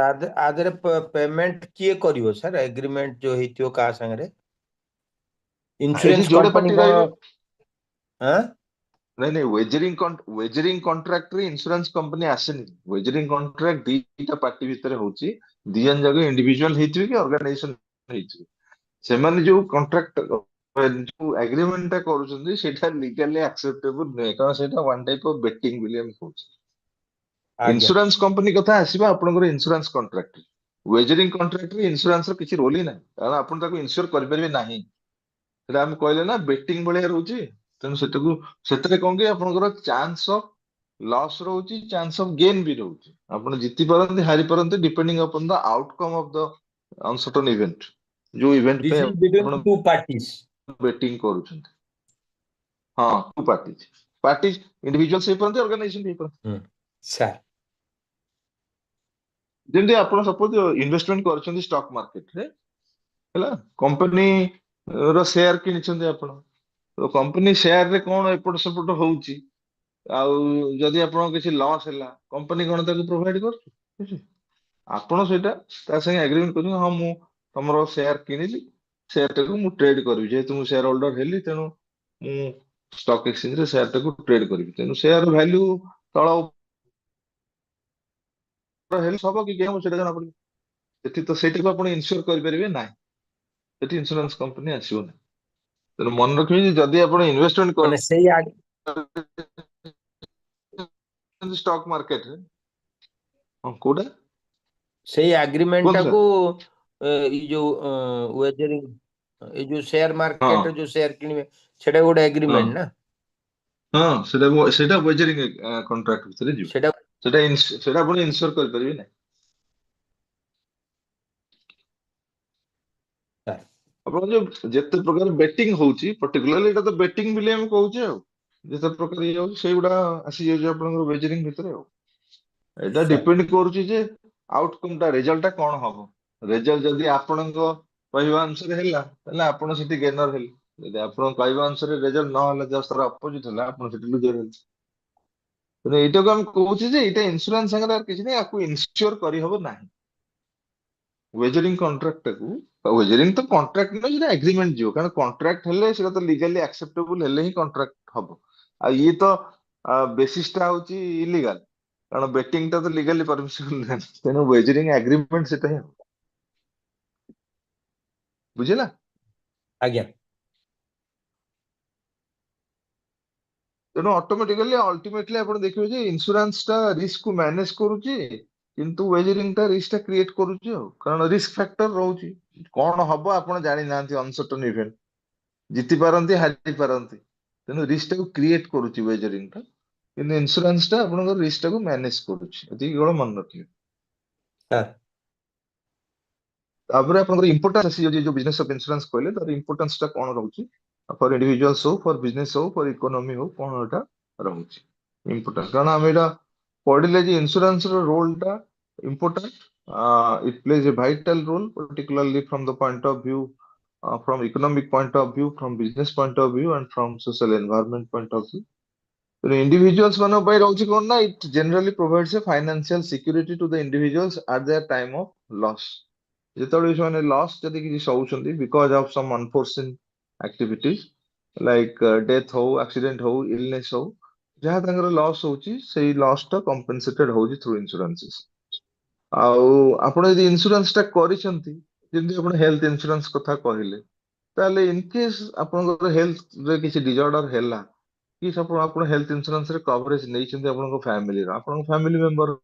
ଆଦେରେ ପେମେଣ୍ଟ କିଏ କରିବ ସାର୍? ଏଗ୍ରିମେଣ୍ଟ ଯୋଉ ହେଇଥିବ କାହା ସାଙ୍ଗରେ? ଏଠି ଇନ୍ସୁରାନ୍ସ ଯୋଡ଼େ କମ୍ପାନୀ ପାର୍ଟି କଣ? ରହିବେ। ଆଁ? ନାଇଁ ନାଇଁ, ୱେଜରିଂ କଣ୍ଟ୍ରାକ୍ଟରେ ଇନ୍ସୁରାନ୍ସ କମ୍ପାନୀ ଆସେନି। ୱେଜରିଂ କଣ୍ଟ୍ରାକ୍ଟ ଦିଟା ପାର୍ଟି ଭିତରେ ହଉଛି, ଦି ଜଣ ଯାକ ଇଣ୍ଡିଭିଜୁଆଲ ହେଇଥିବେ କି ଅର୍ଗାନାଇଜେସନ ହେଇଥିବେ। ସେମାନେ ଯୋଉ କଣ୍ଟ୍ରାକ୍ଟ ଯୋଉ ଆଗ୍ରିମେଣ୍ଟ ଟା କରୁଛନ୍ତି ସେଇଟା ଲିଗାଲି ଆକ୍ସେପ୍ଟେବଲ ନୁହେଁ, କାରଣ ସେଇଟା ୱାନ୍ ଟାଇପ ଅଫ ବେଟିଂ ବୋଲି ଆମେ କହୁଛେ। ଆଜ୍ଞା ଇନ୍ସୁରାନ୍ସ କମ୍ପାନୀ କଥା ଆସିବା ଆପଣଙ୍କର ଇନ୍ସୁରାନ୍ସ କଣ୍ଟ୍ରାକ୍ଟ ୱେଜରିଂ କଣ୍ଟ୍ରାକ୍ଟରେ ଇନ୍ସୁରାନ୍ସର କିଛି ରୋଲ ହିଁ ନାହିଁ କାରଣ ଆପଣ ତାକୁ ଇନ୍ସୁର କରିପାରିବେ ନାହିଁ ସେଟା ଆମେ କହିଲେ ନା ବେଟିଂ ଭଳିଆ ରହୁଛି ତେଣୁ ସେଥିରେ କଣ କି ଆପଣଙ୍କର ଚାନ୍ସ ଅଫ ଲସ୍ ରହୁଛି ଚାନ୍ସ ଅଫ ଗେନ୍ ବି ରହୁଛି ଆପଣ ଜିତି ପାରନ୍ତି ହାରି ପାରନ୍ତି depending upon the outcome of the uncertain event ଯୋଉ ଇଭେଣ୍ଟ ଦିସ୍ ପାଇଁ ଇଜ ବିଟୱିନ୍ ଆପଣ ଟୁ ପାର୍ଟିଜ ବେଟିଂ କରୁଛନ୍ତି ହଁ ଟୁ ପାର୍ଟିଜ ଇଣ୍ଡିଭିଜୁଆଲ୍ସ ହେଇପାରନ୍ତି ଅର୍ଗାନାଇଜେସନ ହେଇପାରନ୍ତି ସାର୍ ଯେମିତି ଆପଣ ସପୋଜ ଇନଭେଷ୍ଟମେଣ୍ଟ କରିଛନ୍ତି ଷ୍ଟକ୍ ମାର୍କେଟରେ ହେଲା କମ୍ପାନୀ ର ସେୟାର କିଣିଛନ୍ତି ଆପଣ ତ କମ୍ପାନୀ ସେୟାରରେ କଣ ଏପଟ ସେପଟ ହଉଛି ଆଉ ଯଦି ଆପଣଙ୍କ କିଛି ଲସ୍ ହେଲା କମ୍ପାନୀ କଣ ତାକୁ ପ୍ରୋଭାଇଡ କରୁଛି ବୁଝିଲେ? ଆପଣ ସେଇଟା ତା ସାଙ୍ଗେ ଆଗ୍ରିମେଣ୍ଟ କରୁଛନ୍ତି ହଁ ମୁଁ ତମର ସେୟାର କିଣିଲି ସେୟାରଟାକୁ ମୁଁ ଟ୍ରେଡ କରିବି ଯେହେତୁ ମୁଁ ସେୟାର ହୋଲ୍ଡର ହେଲି ତେଣୁ ମୁଁ ଷ୍ଟକ୍ ଏକ୍ସଚେଞ୍ଜରେ ସେୟାରଟାକୁ ଟ୍ରେଡ କରିବି ତେଣୁ ସେୟାର ଭ୍ୟାଲ୍ୟୁ ତଳ ଉପର ହେଲେ ହବ କି ଗେମ୍ ସେଟା ଜଣା ପଡିବ ସେଇଟାକୁ ଆପଣ ଇନ୍ସୁର କରିପାରିବେ ନାହିଁ ସେଠି ଇନ୍ସୁରାନ୍ସ କମ୍ପାନୀ ଆସିବ ନାହିଁ ତେଣୁ ମନେ ରଖିବେ ଯେ ଯଦି ଆପଣ ଇନଭେଷ୍ଟମେଣ୍ଟ ମାନେ ସେଇ କରୁଛନ୍ତି ଷ୍ଟକ୍ ମାର୍କେଟରେ ହଁ କୋଉଟା ଆଗ୍ରିମେଣ୍ଟ କୁହନ୍ତୁ ଟାକୁ ସାର୍ ଏଇ ଯୋଉ ୱେଜରିଂ ଏଇ ଯୋଉ ସେୟାର ହଁ ମାର୍କେଟରେ ଯୋଉ ସେୟାର କିଣିବେ ସେଟା ଗୋଟେ ହଁ ଏଗ୍ରିମେଣ୍ଟ ନା ହଁ ସେଇଟା ୱେଜରିଂ କଣ୍ଟ୍ରାକ୍ଟ ଭିତରେ ଯିବ ସେଟା ସେଇଟା ଆପଣ ଇନ୍ସୁର କରିପାରିବେ ନାହିଁ ସାର୍ ଆପଣ ଯୋଉ ଯେତେ ପ୍ରକାର ବେଟିଂ ହଉଛି ପର୍ଟିକୁଲାରଲି ଏଇଟା ତ ବେଟିଂ ବୋଲି ଆମେ କହୁଛେ ଆଉ ଯେତେ ପ୍ରକାର ଇଏ ହଉଛି ସେଇଗୁଡା ଆସିଯାଉଛି ଆପଣଙ୍କର ୱେଜରିଂ ଭିତରେ ଆଉ ଏଇଟା ସାର୍ ଡିପେଣ୍ଡ କରୁଛି ଯେ ଆଉଟକମ୍ ଟା ରେଜଲ୍ଟ ଟା କଣ ହବ ରେଜଲ୍ଟ ଯଦି ଆପଣଙ୍କ କହିବା ଅନୁସାରେ ହେଲା ତାହେଲେ ଆପଣ ସେଠି ଗେନର ହେଲେ ଯଦି ଆପଣଙ୍କ କହିବା ଅନୁସାରେ ରେଜଲ୍ଟ ନହେଲା ଜଷ୍ଟ ତାର ଅପୋଜିଟ ହେଲା ଆପଣ ସେଠି ଲୁଜର ହେଲେ ତେଣୁ ଏଇଟାକୁ ଆମେ କହୁଛେ ଯେ ଏଇଟା ଇନ୍ସୁରାନ୍ସ ସାଙ୍ଗରେ ଆଉ କିଛି ନାହିଁ ଆକୁ ଇନ୍ସ୍યોର କରିହବ ନାହିଁ ୱେଜରିଂ କଣ୍ଟ୍ରାକ୍ଟଟାକୁ ୱେଜରିଂ ତ କଣ୍ଟ୍ରାକ୍ଟ ନୁହେଁ ସେଟା ଏଗ୍ରିମେଣ୍ଟ ଯିବ କାରଣ କଣ୍ଟ୍ରାକ୍ଟ ହେଲେ ସେଟା ତ ଲିଗାଲି ଆକ୍ସେପ୍ଟେବୁଲ ହେଲେ ହିଁ କଣ୍ଟ୍ରାକ୍ଟ ହବ ଆଉ ଇଏ ତ ବେସିସଟା ହଉଛି ଇଲିଗାଲ କାରଣ ବେଟିଂ ଟା ତ ଲିଗାଲି ପରମିସିବଲ ନାହିଁ ତେଣୁ ୱେଜରିଂ ଆଗ୍ରିମେଣ୍ଟ ସେଟା ହିଁ ହବ ବୁଝିଲା ଆଜ୍ଞା ତେଣୁ ଅଟୋମେଟିକାଲି ଅଲ୍ଟିମେଟଲି ଆପଣ ଦେଖିବେ ଯେ ଇନ୍ସୁରାନ୍ସ ଟା ରିସ୍କ କୁ ମ୍ୟାନେଜ କରୁଛି କିନ୍ତୁ ୱେଜରିଂ ଟା ରିସ୍କ ଟା କ୍ରିଏଟ କରୁଛି ଆଉ କାରଣ ରିସ୍କ ଫ୍ୟାକ୍ଟର ରହୁଛି କଣ ହବ ଆପଣ ଜାଣିନାହାନ୍ତି ଅନସର୍ଟନ ଇଭେଣ୍ଟ ଜିତି ପାରନ୍ତି ହାରି ପାରନ୍ତି ତେଣୁ ରିସ୍କ ଟାକୁ କ୍ରିଏଟ କରୁଛି ୱେଜରିଂ ଟା କିନ୍ତୁ ଇନ୍ସୁରାନ୍ସ ଟା ଆପଣଙ୍କର ରିସ୍କ ଟାକୁ ମ୍ୟାନେଜ କରୁଛି ଏତିକି କେବଳ ମନେ ରଖିବେ ସାର୍ ତାପରେ ଆପଣଙ୍କର ଇମ୍ପୋର୍ଟାନ୍ସ ଆସିଯାଉଛି ଯୋଉ ବିଜନେସ ଅଫ ଇନ୍ସୁରାନ୍ସ କହିଲେ ତାର ଇମ୍ପୋର୍ଟାନ୍ସ ଟା କଣ ରହୁଛି ଫର ଇଣ୍ଡିଭିଜୁଆଲ୍ସ ହଉ ଫର ବିଜନେସ ହଉ ଫର ଇକୋନୋମି ହଉ କଣ ଏଟା ରହୁଛି ଇମ୍ପୋର୍ଟାନ୍ସ କାରଣ ଆମେ ଏଇଟା ପଢିଲେ ଯେ ଇନ୍ସୁରାନ୍ସ ର ରୋଲ ଟା important it plays a vital role particularly from the point of view from economic point of view from business point of view and from social environment point of view individuals ମାନଙ୍କ ପାଇଁ ରହୁଛି କଣ ନା it generally provides a financial security to the individuals at their time of loss ଯେତେବେଳେ ସେମାନେ loss ଯଦି କିଛି ସହୁଛନ୍ତି because of some unforeseen activities like death ହଉ ଆକ୍ସିଡେଣ୍ଟ ହଉ ଇଲନେସ୍ ହଉ ଯାହା ତାଙ୍କର ଲସ୍ ହଉଛି ସେଇ ଲସ୍ ଟା କମ୍ପେନସେଟେଡ ହଉଛି ଥ୍ରୁ ଇନ୍ସୁରାନ୍ସେସ୍ ଆଉ ଆପଣ ଯଦି ଇନ୍ସୁରାନ୍ସ ଟା କରିଛନ୍ତି ଯେମିତି ଆପଣ ହେଲ୍ଥ ଇନ୍ସୁରାନ୍ସ କଥା କହିଲେ ତାହେଲେ ଇନ କେସ୍ ଆପଣଙ୍କର ହେଲ୍ଥରେ କିଛି ଡିଜଅର୍ଡର ହେଲା କି ଆପଣ ହେଲ୍ଥ ଇନ୍ସୁରାନ୍ସରେ କଭରେଜ ନେଇଛନ୍ତି ଆପଣଙ୍କ ଫ୍ୟାମିଲିର ଆପଣଙ୍କ ଫ୍ୟାମିଲି ମେମ୍ବର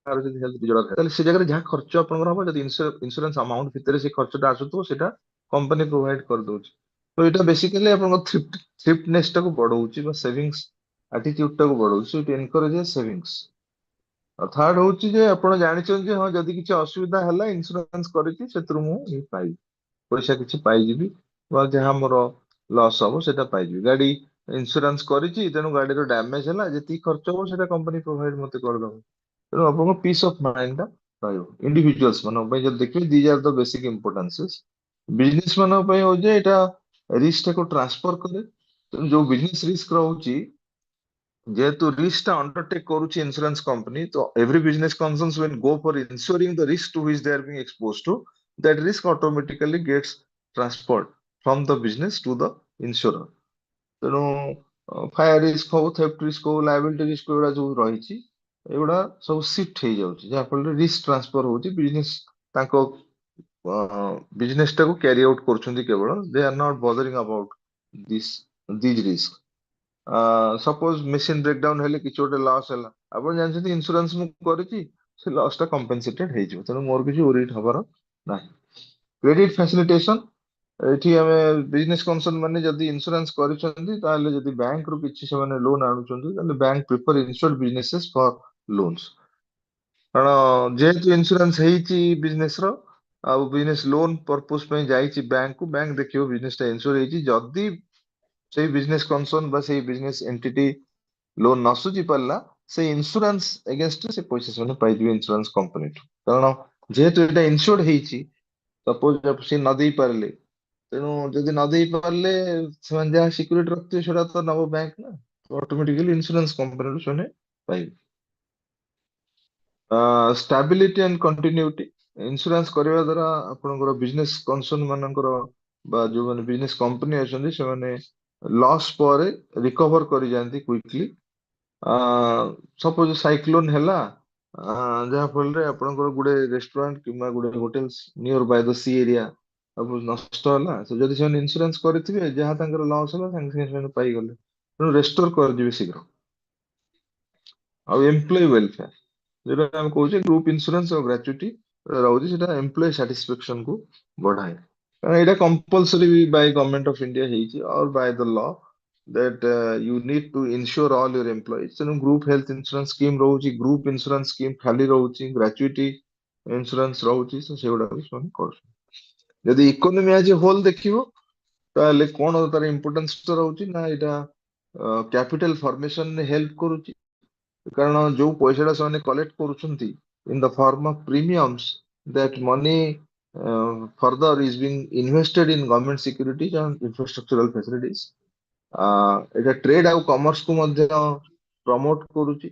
କାହାର ଯଦି ହେଲ୍ଥ ଡିଜଅର୍ଡର ହେଲା ତାହେଲେ ସେ ଜାଗାରେ ଯାହା ଖର୍ଚ୍ଚ ଆପଣଙ୍କର ହବ ଯଦି ଇନ୍ସୁରାନ୍ସ ଆମାଉଣ୍ଟ ଭିତରେ ସେ ଖର୍ଚ୍ଚଟା ଆସୁଥିବ ସେଇଟା କମ୍ପାନୀ ପ୍ରୋଭାଇଡ କରିଦଉଛି ତ ଏଇଟା ବେସିକାଲି ଆପଣଙ୍କ ଥ୍ରିଫ୍ଟନେସ୍ ଟାକୁ ବଢଉଛି ବା ସେଭିଙ୍ଗସ ଆଟିଟ୍ୟୁଡ ଟାକୁ ବଢଉଛି ଇଟ୍ ଏନକରେଜେସ୍ ସେଭିଙ୍ଗସ ଆଉ ଥାର୍ଡ ହଉଛି ଯେ ଆପଣ ଜାଣିଛନ୍ତି ଯେ ହଁ ଯଦି କିଛି ଅସୁବିଧା ହେଲା ଇନ୍ସୁରାନ୍ସ କରିଛି ସେଥିରୁ ମୁଁ ପାଇବି ପଇସା କିଛି ପାଇଯିବି ବା ଯାହା ମୋର ଲସ୍ ହବ ସେଟା ପାଇଯିବି ଗାଡି ଇନ୍ସୁରାନ୍ସ କରିଛି ତେଣୁ ଗାଡିର ଡ୍ୟାମେଜ ହେଲା ଯେତିକି ଖର୍ଚ୍ଚ ହବ ସେଟା କମ୍ପାନୀ ପ୍ରୋଭାଇଡ ମତେ କରିଦବ ତେଣୁ ଆପଣଙ୍କ ପିସ୍ ଅଫ ମାଇଣ୍ଡ ଟା ରହିବ ଇଣ୍ଡିଭିଜୁଆଲ୍ସ ମାନଙ୍କ ପାଇଁ ଯଦି ଦେଖିବେ these are the basic importances business ମାନଙ୍କ ପାଇଁ ହଉଛି ଏଇଟା ରିସ୍କ ଟାକୁ ଟ୍ରାନ୍ସଫର କରେ ତେଣୁ ଯୋଉ ବିଜନେସ ରିସ୍କ ରହୁଛି ଯେହେତୁ ରିସ୍କ ଟା ଅଣ୍ଡରଟେକ୍ କରୁଛି ଇନ୍ସୁରାନ୍ସ କମ୍ପାନୀ ତ every business concerns when go for insuring the risk to which they are being exposed to that risk automatically gets transferred from the business to the insurer ତେଣୁ fire risk ହଉ theft risk ହଉ liability risk ଏଗୁଡା ଯୋଉ ରହିଛି ଏଗୁଡା ସବୁ shift ହେଇଯାଉଛି ଯାହାଫଳରେ ରିସ୍କ ଟ୍ରାନ୍ସଫର ହଉଛି ବିଜନେସ ତାଙ୍କ ବିଜନେସ ଟାକୁ କ୍ୟାରି ଆଉଟ୍ କରୁଛନ୍ତି କେବଳ they are not bothering about this risk suppose machine breakdown हेले किछ गोटे लॉस हैला आपण जानछथि इंश्योरेंस मु करिछि से लॉस टा कंपेंसेटेड हे जिवो तेनु मोर किछ ओरिट हबर नाही क्रेडिट फैसिलिटेशन एठी हमें बिजनेस कंसर्न माने जदी इंश्योरेंस करिसथि ताले जदी बैंक रो किछि से माने लोन आनुचथि ताले bank prefer insured businesses for loans कारण जेहेतु इंश्योरेंस हेछि बिजनेस रो आ बिजनेस लोन पर्पस पे जाइछि बैंक को बैंक देखियो बिजनेस टा इंश्योर हेछि जदी से बिजनेस कंसर्न बा से बिजनेस एंटिटी लोन न सुझी पारला से इंश्योरेंस अगेंस्ट से पैसा से पाई दिबे इंश्योरेंस कंपनी कारण जेहेतु एटा इंश्योर्ड हेछि सपोज से न दे पारले तेणु जदि न दे पारले से जहाँ सिक्यूरिटी रखते सेटा तो नबो बैंक ना तो ऑटोमेटिकली इंश्योरेंस कंपनी से पाइबे स्टेबिलिटी एंड कंटिन्यूटी इंश्योरेंस करबा द्वारा आपनकर बिजनेस कंसर्न मानकर बा जो माने बिजनेस कंपनी अछंदी से माने लॉस पर रिकवर करि जानती क्विकली सपोज साइक्लोन हैला जहाँ फल रे आपनकर गुडे रेस्टोरेंट किबा गुडे hotels near by the sea area अब नष्ट होला से जदि से इंश्योरेंस करथिबे जहाँ तांकर लॉस होला संगे संगे पाई गले तेणु रेस्टोर कर दिबे शीघ्र आ एम्प्लॉय वेलफेयर जेटा हम कहूचे ग्रुप इंश्योरेंस और ग्रेचुटी रहउची सेटा एम्प्लॉय सैटिस्फैक्शन को बढ़ाए कारण एटा compulsory by government of India हेची और by the law that you need to insure all your employees तेणु ग्रुप हेल्थ इंश्योरेंस स्कीम रहउची ग्रुप इंश्योरेंस स्कीम खाली रहउची ग्रेचुटी इंश्योरेंस रहउची तो सेगुडा भी सोन कर यदि इकोनॉमी आज होल देखिबो ताले कोन तार इंपोर्टेंस तो रहउची ना एटा कैपिटल फॉर्मेशन ने हेल्प करूची कारण जो पैसा से कलेक्ट करुछंती in the form of premiums that money further is being invested in government securities and infrastructural facilities एटा ट्रेड आउ कॉमर्स को मध्य प्रमोट करूची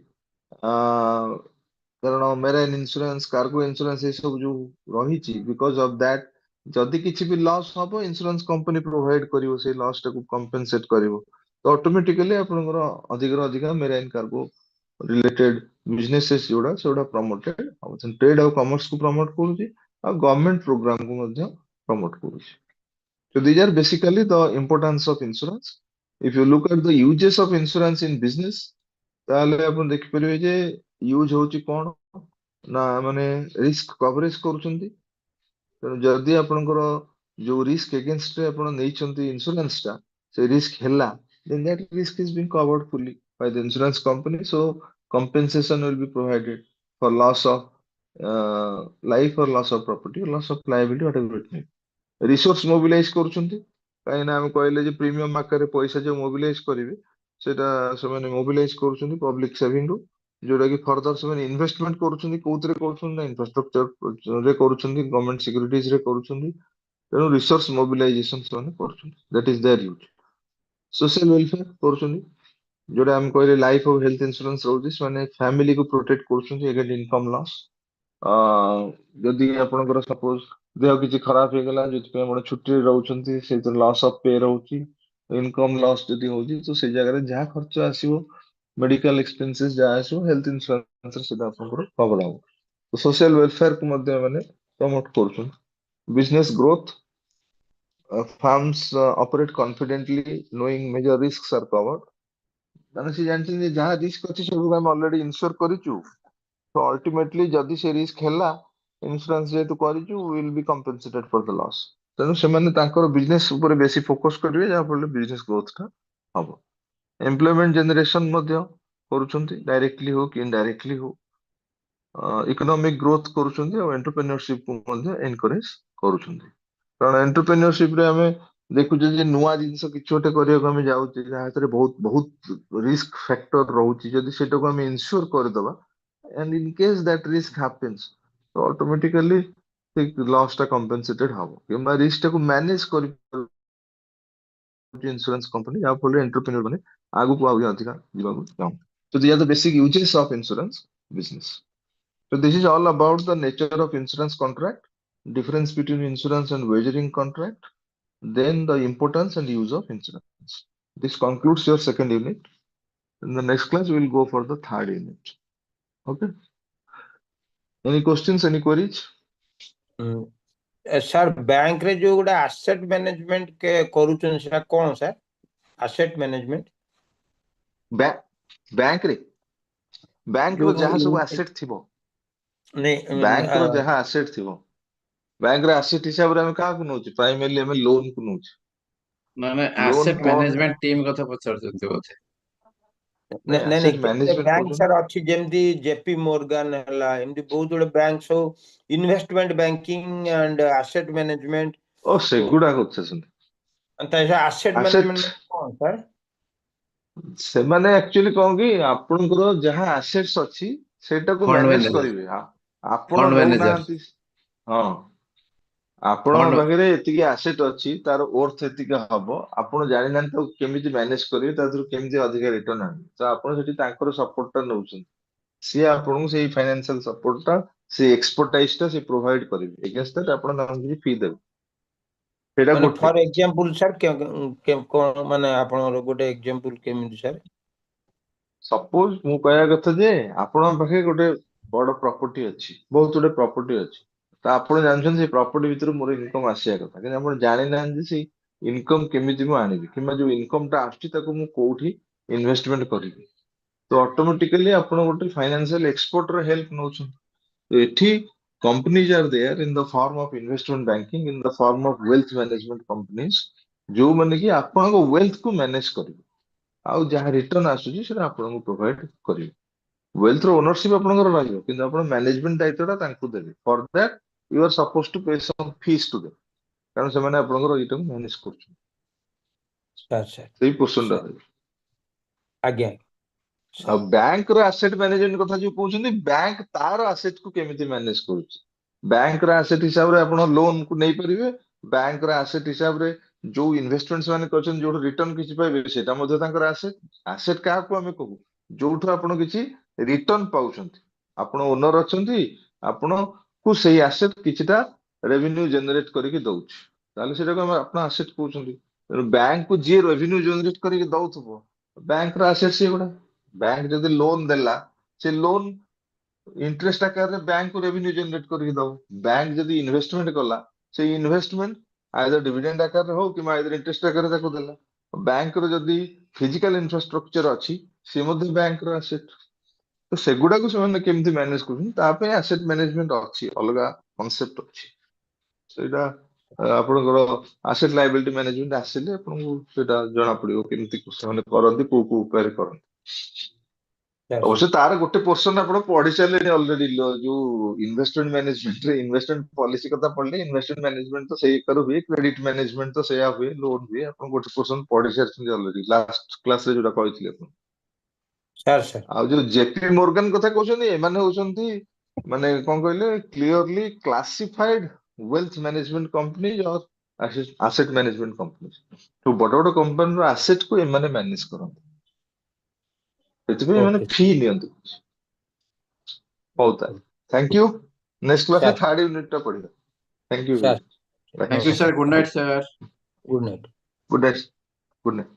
कारण मेराइन इंश्योरेंस कार्गो इंश्योरेंस ये सब जो रही बिकॉज ऑफ दैट जदि किसी भी लॉस हबो इंश्योरेंस कंपनी प्रोवाइड करिवो से लॉस टाको कंपेंसेट करिवो तो ऑटोमेटिकली आपनकर अधिक अधिक मेराइन कार्गो रिलेटेड बिजनेसेस जोड़ा सेगुड़ा प्रमोटेड हम ट्रेड और कॉमर्स को प्रमोट करूची और गवर्नमेंट प्रोग्राम को मध्य प्रमोट करूची so these are basically the importance of insurance if you look at the uses of insurance in business ताले अपन देख परिबे जे यूज होची कोन ना माने रिस्क कवरेज करूचंती तेणु जदि आपनकर जो रिस्क अगेंस्ट रे आपण नेइचंती इंश्योरेंस टा से रिस्क हैला then that risk is being covered fully by the insurance company so compensation will be provided for loss of life or loss of property or loss of liability whatever it may resource mobilise करूचंती काहे ना हम कहले जे premium आकार पैसा जो mobilise करिवे सेटा से माने मोबिलाइज करूचंती पब्लिक सेविंग रो जोटा कि फर्दर से माने इन्वेस्टमेंट करूचंती कोउतरे करूचंती ना इंफ्रास्ट्रक्चर रे करूचंती गवर्नमेंट सिक्योरिटीज रे करूचंती तेणु रिसोर्स मोबिलाइजेशन से माने करूचंती that is their use social welfare करूचंती जोटा हम कहले लाइफ और हेल्थ इंश्योरेंस रहउची से माने फैमिली को प्रोटेक्ट करूचंती अगेंस्ट इनकम लॉस जदि आपनकर सपोज देह किछि खराब हे गेला जति पे आपण छुट्टी रे रहउचंती से तो लॉस ऑफ पे रहउची इनकम लॉस जदि होउची तो से जगह रे जहाँ खर्च आसीबो मेडिकल एक्सपेंसेस जहाँ आसीबो हेल्थ इंश्योरेंस रे सीधा आपनकर कवर हबो तो सोशल वेलफेयर को मध्य माने प्रमोट करछन business growth firms operate confidently knowing major risks are covered माने से जानछन जे जहाँ रिस्क अछि सब हम ऑलरेडी इंश्योर करिचु तो अल्टीमेटली जदि से रिस्क हैला इंश्योरेंस जेतु करिचु will be compensated for the loss तेणु से माने तांकर बिजनेस ऊपर बेसी फोकस करिवे जा फल बिजनेस ग्रोथ टा हबो एम्प्लॉयमेंट जनरेशन मध्य करूछंती डायरेक्टली हो कि इनडायरेक्टली हो इकोनॉमिक ग्रोथ करूछंती और एंटरप्रेन्योरशिप को मध्य एनकरेज करूछंती कारण एंटरप्रेन्योरशिप रे हमें देखुचे जे नुआ जिंस किछ छोटे करिया को हमें जाउचे जहां बहुत बहुत रिस्क फैक्टर रहउची जदि सेटा को हमें इंश्योर कर दबा and in case that risk happens तो automatically लॉस टा compensated हबो किंबा रिस्क टाको मैनेज करि इंश्योरेंस कंपनी या फल एंटरप्रेन्योर माने आगु को आउ अधिका जीवा को चाहू so these are the basic uses of insurance business so this is all about the nature of insurance contract difference between insurance and wagering contract then the importance and use of insurance this concludes your second unit in the next class we will go for the third unit okay any questions any queries sir bank रे जो गुडा asset management के करूचन सेटा कोन sir asset management bank रे bank रो जो जहाँ सब asset थिबो नहीं बैंक रो जहाँ एसेट थिबो बैंक रे एसेट हिसाब रे हम का को नउची प्राइमरली हम लोन को नउची ମାନେ लोन ଆସେଟ पर ମ୍ୟାନେଜମେଣ୍ଟ ଟିମ୍ କଥା ପଚାରୁଛନ୍ତି ବୋଧେ। नहीं नहीं एसेट केते मैनेजमेंट बैंक कहउछन सर अच्छी जेमती जेपी मोर्गन हला एमती बहुत गुड़े bank so investment banking and asset management ओ सेगुडा कोथे सन अंत एसेट एसेट मैनेजमेंट कौन सर ସେମାନେ ଆକ୍ଚୁଆଲି କଣ କି ଆପଣଙ୍କର ଯାହା ଆସେଟ୍ସ ଅଛି ସେଇଟାକୁ ଫଣ୍ଡ ମ୍ୟାନେଜ ମ୍ୟାନେଜର, କରିବେ ଆପଣ ଫଣ୍ଡ ମ୍ୟାନେଜର, ନଉନାହାନ୍ତି ହଁ ଆପଣଙ୍କ ଫଣ୍ଡ ପାଖରେ ଏତିକି ଆସେଟ୍ ଅଛି ତାର ଓର୍ଥ ଏତିକି ହବ ଆପଣ ଜାଣିନାହାନ୍ତି ତାକୁ କେମିତି ମ୍ୟାନେଜ କରିବେ ତା ଦେହରୁ କେମିତି ଅଧିକା ରିଟର୍ନ ଆଣିବେ ତ ଆପଣ ସେଠି ତାଙ୍କର ସପୋର୍ଟ ଟା ନଉଛନ୍ତି ସିଏ ଆପଣଙ୍କୁ ସେଇ ଫାଇନାନ୍ସିଆଲ ସପୋର୍ଟ ଟା ସେ ଏକ୍ସପର୍ଟାଇଜ ଟା ସେ ପ୍ରୋଭାଇଡ କରିବେ ଏଗେନ୍ଷ୍ଟ ଦ୍ୟାଟ୍ ଆପଣ ତାଙ୍କୁ କିଛି ଫି ଦେବେ ସେଇଟା माने ଗୋଟେ फॉर एग्जांपल सर कौन माने आपण गोटे एग्जांपल केमिति सर ସପୋଜ ମୁଁ କହିବା କଥା ଯେ ଆପଣଙ୍କ ପାଖରେ ଗୋଟେ ବଡ ପ୍ରପର୍ଟି ଅଛି ବହୁତ ଗୁଡେ ପ୍ରପର୍ଟି ଅଛି ତ ଆପଣ ଜାଣିଛନ୍ତି ସେଇ ପ୍ରପର୍ଟି ଭିତରୁ ମୋର ଇନକମ ଆସିବା କଥା କିନ୍ତୁ ଆପଣ ଜାଣିନାହାନ୍ତି ସେଇ ଇନକମ କେମିତି ମୁଁ ଆଣିବି କିମ୍ବା ଯୋଉ ଇନକମ ଟା ଆସୁଛି ତାକୁ ମୁଁ କୋଉଠି ଇନଭେଷ୍ଟମେଣ୍ଟ କରିବି ତ ଅଟୋମେଟିକାଲି ଆପଣ ଗୋଟେ ଫାଇନାନ୍ସିଆଲ ଏକ୍ସପର୍ଟର ହେଲ୍ପ ନଉଛନ୍ତି ତ ଏଠି companies are there in the form of investment banking in the form of wealth management companies ଯୋଉମାନେ କି ଆପଣଙ୍କ wealth କୁ ମ୍ୟାନେଜ କରିବେ ଆଉ ଯାହା ରିଟର୍ନ ଆସୁଛି ସେଟା ଆପଣଙ୍କୁ ପ୍ରୋଭାଇଡ କରିବେ ୱେଲ୍ଥ ର ଓନରସିପ ଆପଣଙ୍କର ରହିବ କିନ୍ତୁ ଆପଣ ମ୍ୟାନେଜମେଣ୍ଟ ଦାୟିତ୍ୱଟା ତାଙ୍କୁ ଦେବେ for that you are suppose to pay some fees to them କାରଣ ସେମାନେ ଆପଣଙ୍କର ଏଇଟାକୁ ମ୍ୟାନେଜ କରୁଛନ୍ତି सर सर ସେଇ ପୋର୍ସନ ଟା सर ରହିବ आज्ञा ଆଉ सर ବ୍ୟାଙ୍କ ର ଆସେଟ ମ୍ୟାନେଜମେଣ୍ଟ କଥା ଯୋଉ କହୁଛନ୍ତି ବ୍ୟାଙ୍କ ତାର ଆସେଟ କୁ କେମିତି ମ୍ୟାନେଜ କରୁଛି ବ୍ୟାଙ୍କ ର ଆସେଟ ହିସାବରେ ଆପଣ ଲୋନ କୁ ନେଇପାରିବେ ବ୍ୟାଙ୍କ ର ଆସେଟ ହିସାବରେ ଯୋଉ ଇନଭେଷ୍ଟମେଣ୍ଟ ସେମାନେ କରିଛନ୍ତି ଯୋଉଠୁ ରିଟର୍ନ କିଛି ପାଇବେ ସେଇଟା ମଧ୍ୟ ତାଙ୍କର ଆସେଟ ଆସେଟ କାହାକୁ ଆମେ କହୁ ଯୋଉଠୁ ଆପଣ କିଛି ରିଟର୍ନ ପାଉଛନ୍ତି ଆପଣ ଓନର ଅଛନ୍ତି ଆପଣଙ୍କୁ ସେଇ ଆସେଟ କିଛିଟା ରେଭିନ୍ୟୁ ଜେନେରେଟ କରିକି ଦଉଛି ତାହେଲେ ସେଟାକୁ ଆମେ ଆପଣ ଆସେଟ କହୁଛନ୍ତି ତେଣୁ ବ୍ୟାଙ୍କ କୁ ଯିଏ ରେଭିନ୍ୟୁ ଜେନେରେଟ କରିକି ଦଉଥିବ ବ୍ୟାଙ୍କ ର ଆସେଟ ସେଗୁଡା ବ୍ୟାଙ୍କ ଯଦି ଲୋନ ଦେଲା ସେ ଲୋନ ଇଣ୍ଟରେଷ୍ଟ ଆକାରରେ ବ୍ୟାଙ୍କକୁ ରେଭିନ୍ୟୁ ଜେନେରେଟ କରିକି ଦବ ବ୍ୟାଙ୍କ ଯଦି ଇନଭେଷ୍ଟମେଣ୍ଟ କଲା ସେଇ ଇନଭେଷ୍ଟମେଣ୍ଟ ଆଇଦର ଡିଭିଡେଣ୍ଡ ଆକାରରେ ହଉ କିମ୍ବା ଆଇଦର ଇଣ୍ଟରେଷ୍ଟ ଆକାରରେ ତାକୁ ଦେଲା ବ୍ୟାଙ୍କର ଯଦି ଫିଜିକାଲ ଇନଫ୍ରାଷ୍ଟ୍ରକ୍ଚର ଅଛି ସେ ମଧ୍ୟ ବ୍ୟାଙ୍କର ଆସେଟ ତ ସେଗୁଡାକୁ ସେମାନେ କେମିତି ମ୍ୟାନେଜ କରୁଛନ୍ତି ତା ପାଇଁ ଆସେଟ ମ୍ୟାନେଜମେଣ୍ଟ ଅଛି ଅଲଗା କନସେପ୍ଟ ଅଛି ସେଇଟା ଆପଣଙ୍କର ଆସେଟ ଲାଇବିଲିଟି ମ୍ୟାନେଜମେଣ୍ଟ ଆସିଲେ ଆପଣଙ୍କୁ ସେଇଟା ଜଣା ପଡିବ କେମିତି ସେମାନେ କରନ୍ତି କୋଉ କୋଉ ଉପାୟରେ କରନ୍ତି सर ଅବଶ୍ୟ ତାର ଗୋଟେ ପୋର୍ସନ ଆପଣ ପଢି ସାରିଲେଣି ଅଲରେଡି ଯୋଉ ଇନଭେଷ୍ଟମେଣ୍ଟ ମ୍ୟାନେଜମେଣ୍ଟରେ ଇନଭେଷ୍ଟମେଣ୍ଟ ପଲିସି କଥା ପଢିଲେ ଇନଭେଷ୍ଟମେଣ୍ଟ ମ୍ୟାନେଜମେଣ୍ଟ ତ ସେଇ ଏକାର ହୁଏ କ୍ରେଡିଟ ମ୍ୟାନେଜମେଣ୍ଟ ତ ସେଇଆ ହୁଏ ଲୋନ ହୁଏ ଆପଣ ଗୋଟେ ପୋର୍ସନ ପଢି ସାରିଛନ୍ତି ଅଲରେଡି ଲାଷ୍ଟ କ୍ଲାସରେ ଯୋଉଟା କହିଥିଲେ ଆପଣ सर ଆଉ ଯୋଉ ଜେପି ମୋର୍ଗାନ କଥା କହୁଛନ୍ତି ଏମାନେ ହଉଛନ୍ତି ମାନେ କଣ କହିଲେ clearly classified wealth management company asset management company ତ ବଡ ବଡ କମ୍ପାନୀର ଆସେଟ କୁ ଏମାନେ ମ୍ୟାନେଜ କରନ୍ତି ସେଥିପାଇଁ ଏମାନେ ओके ଫି ନିଅନ୍ତି ହଉ ତାହେଲେ ଥ୍ୟାଙ୍କ ୟୁ ନେକ୍ସଟ କ୍ଲାସରେ सर ଥାର୍ଡ ୟୁନିଟ ଟା ପଢିବା thank you sir bye thank you okay sir, good sir night sir. Good night good night good night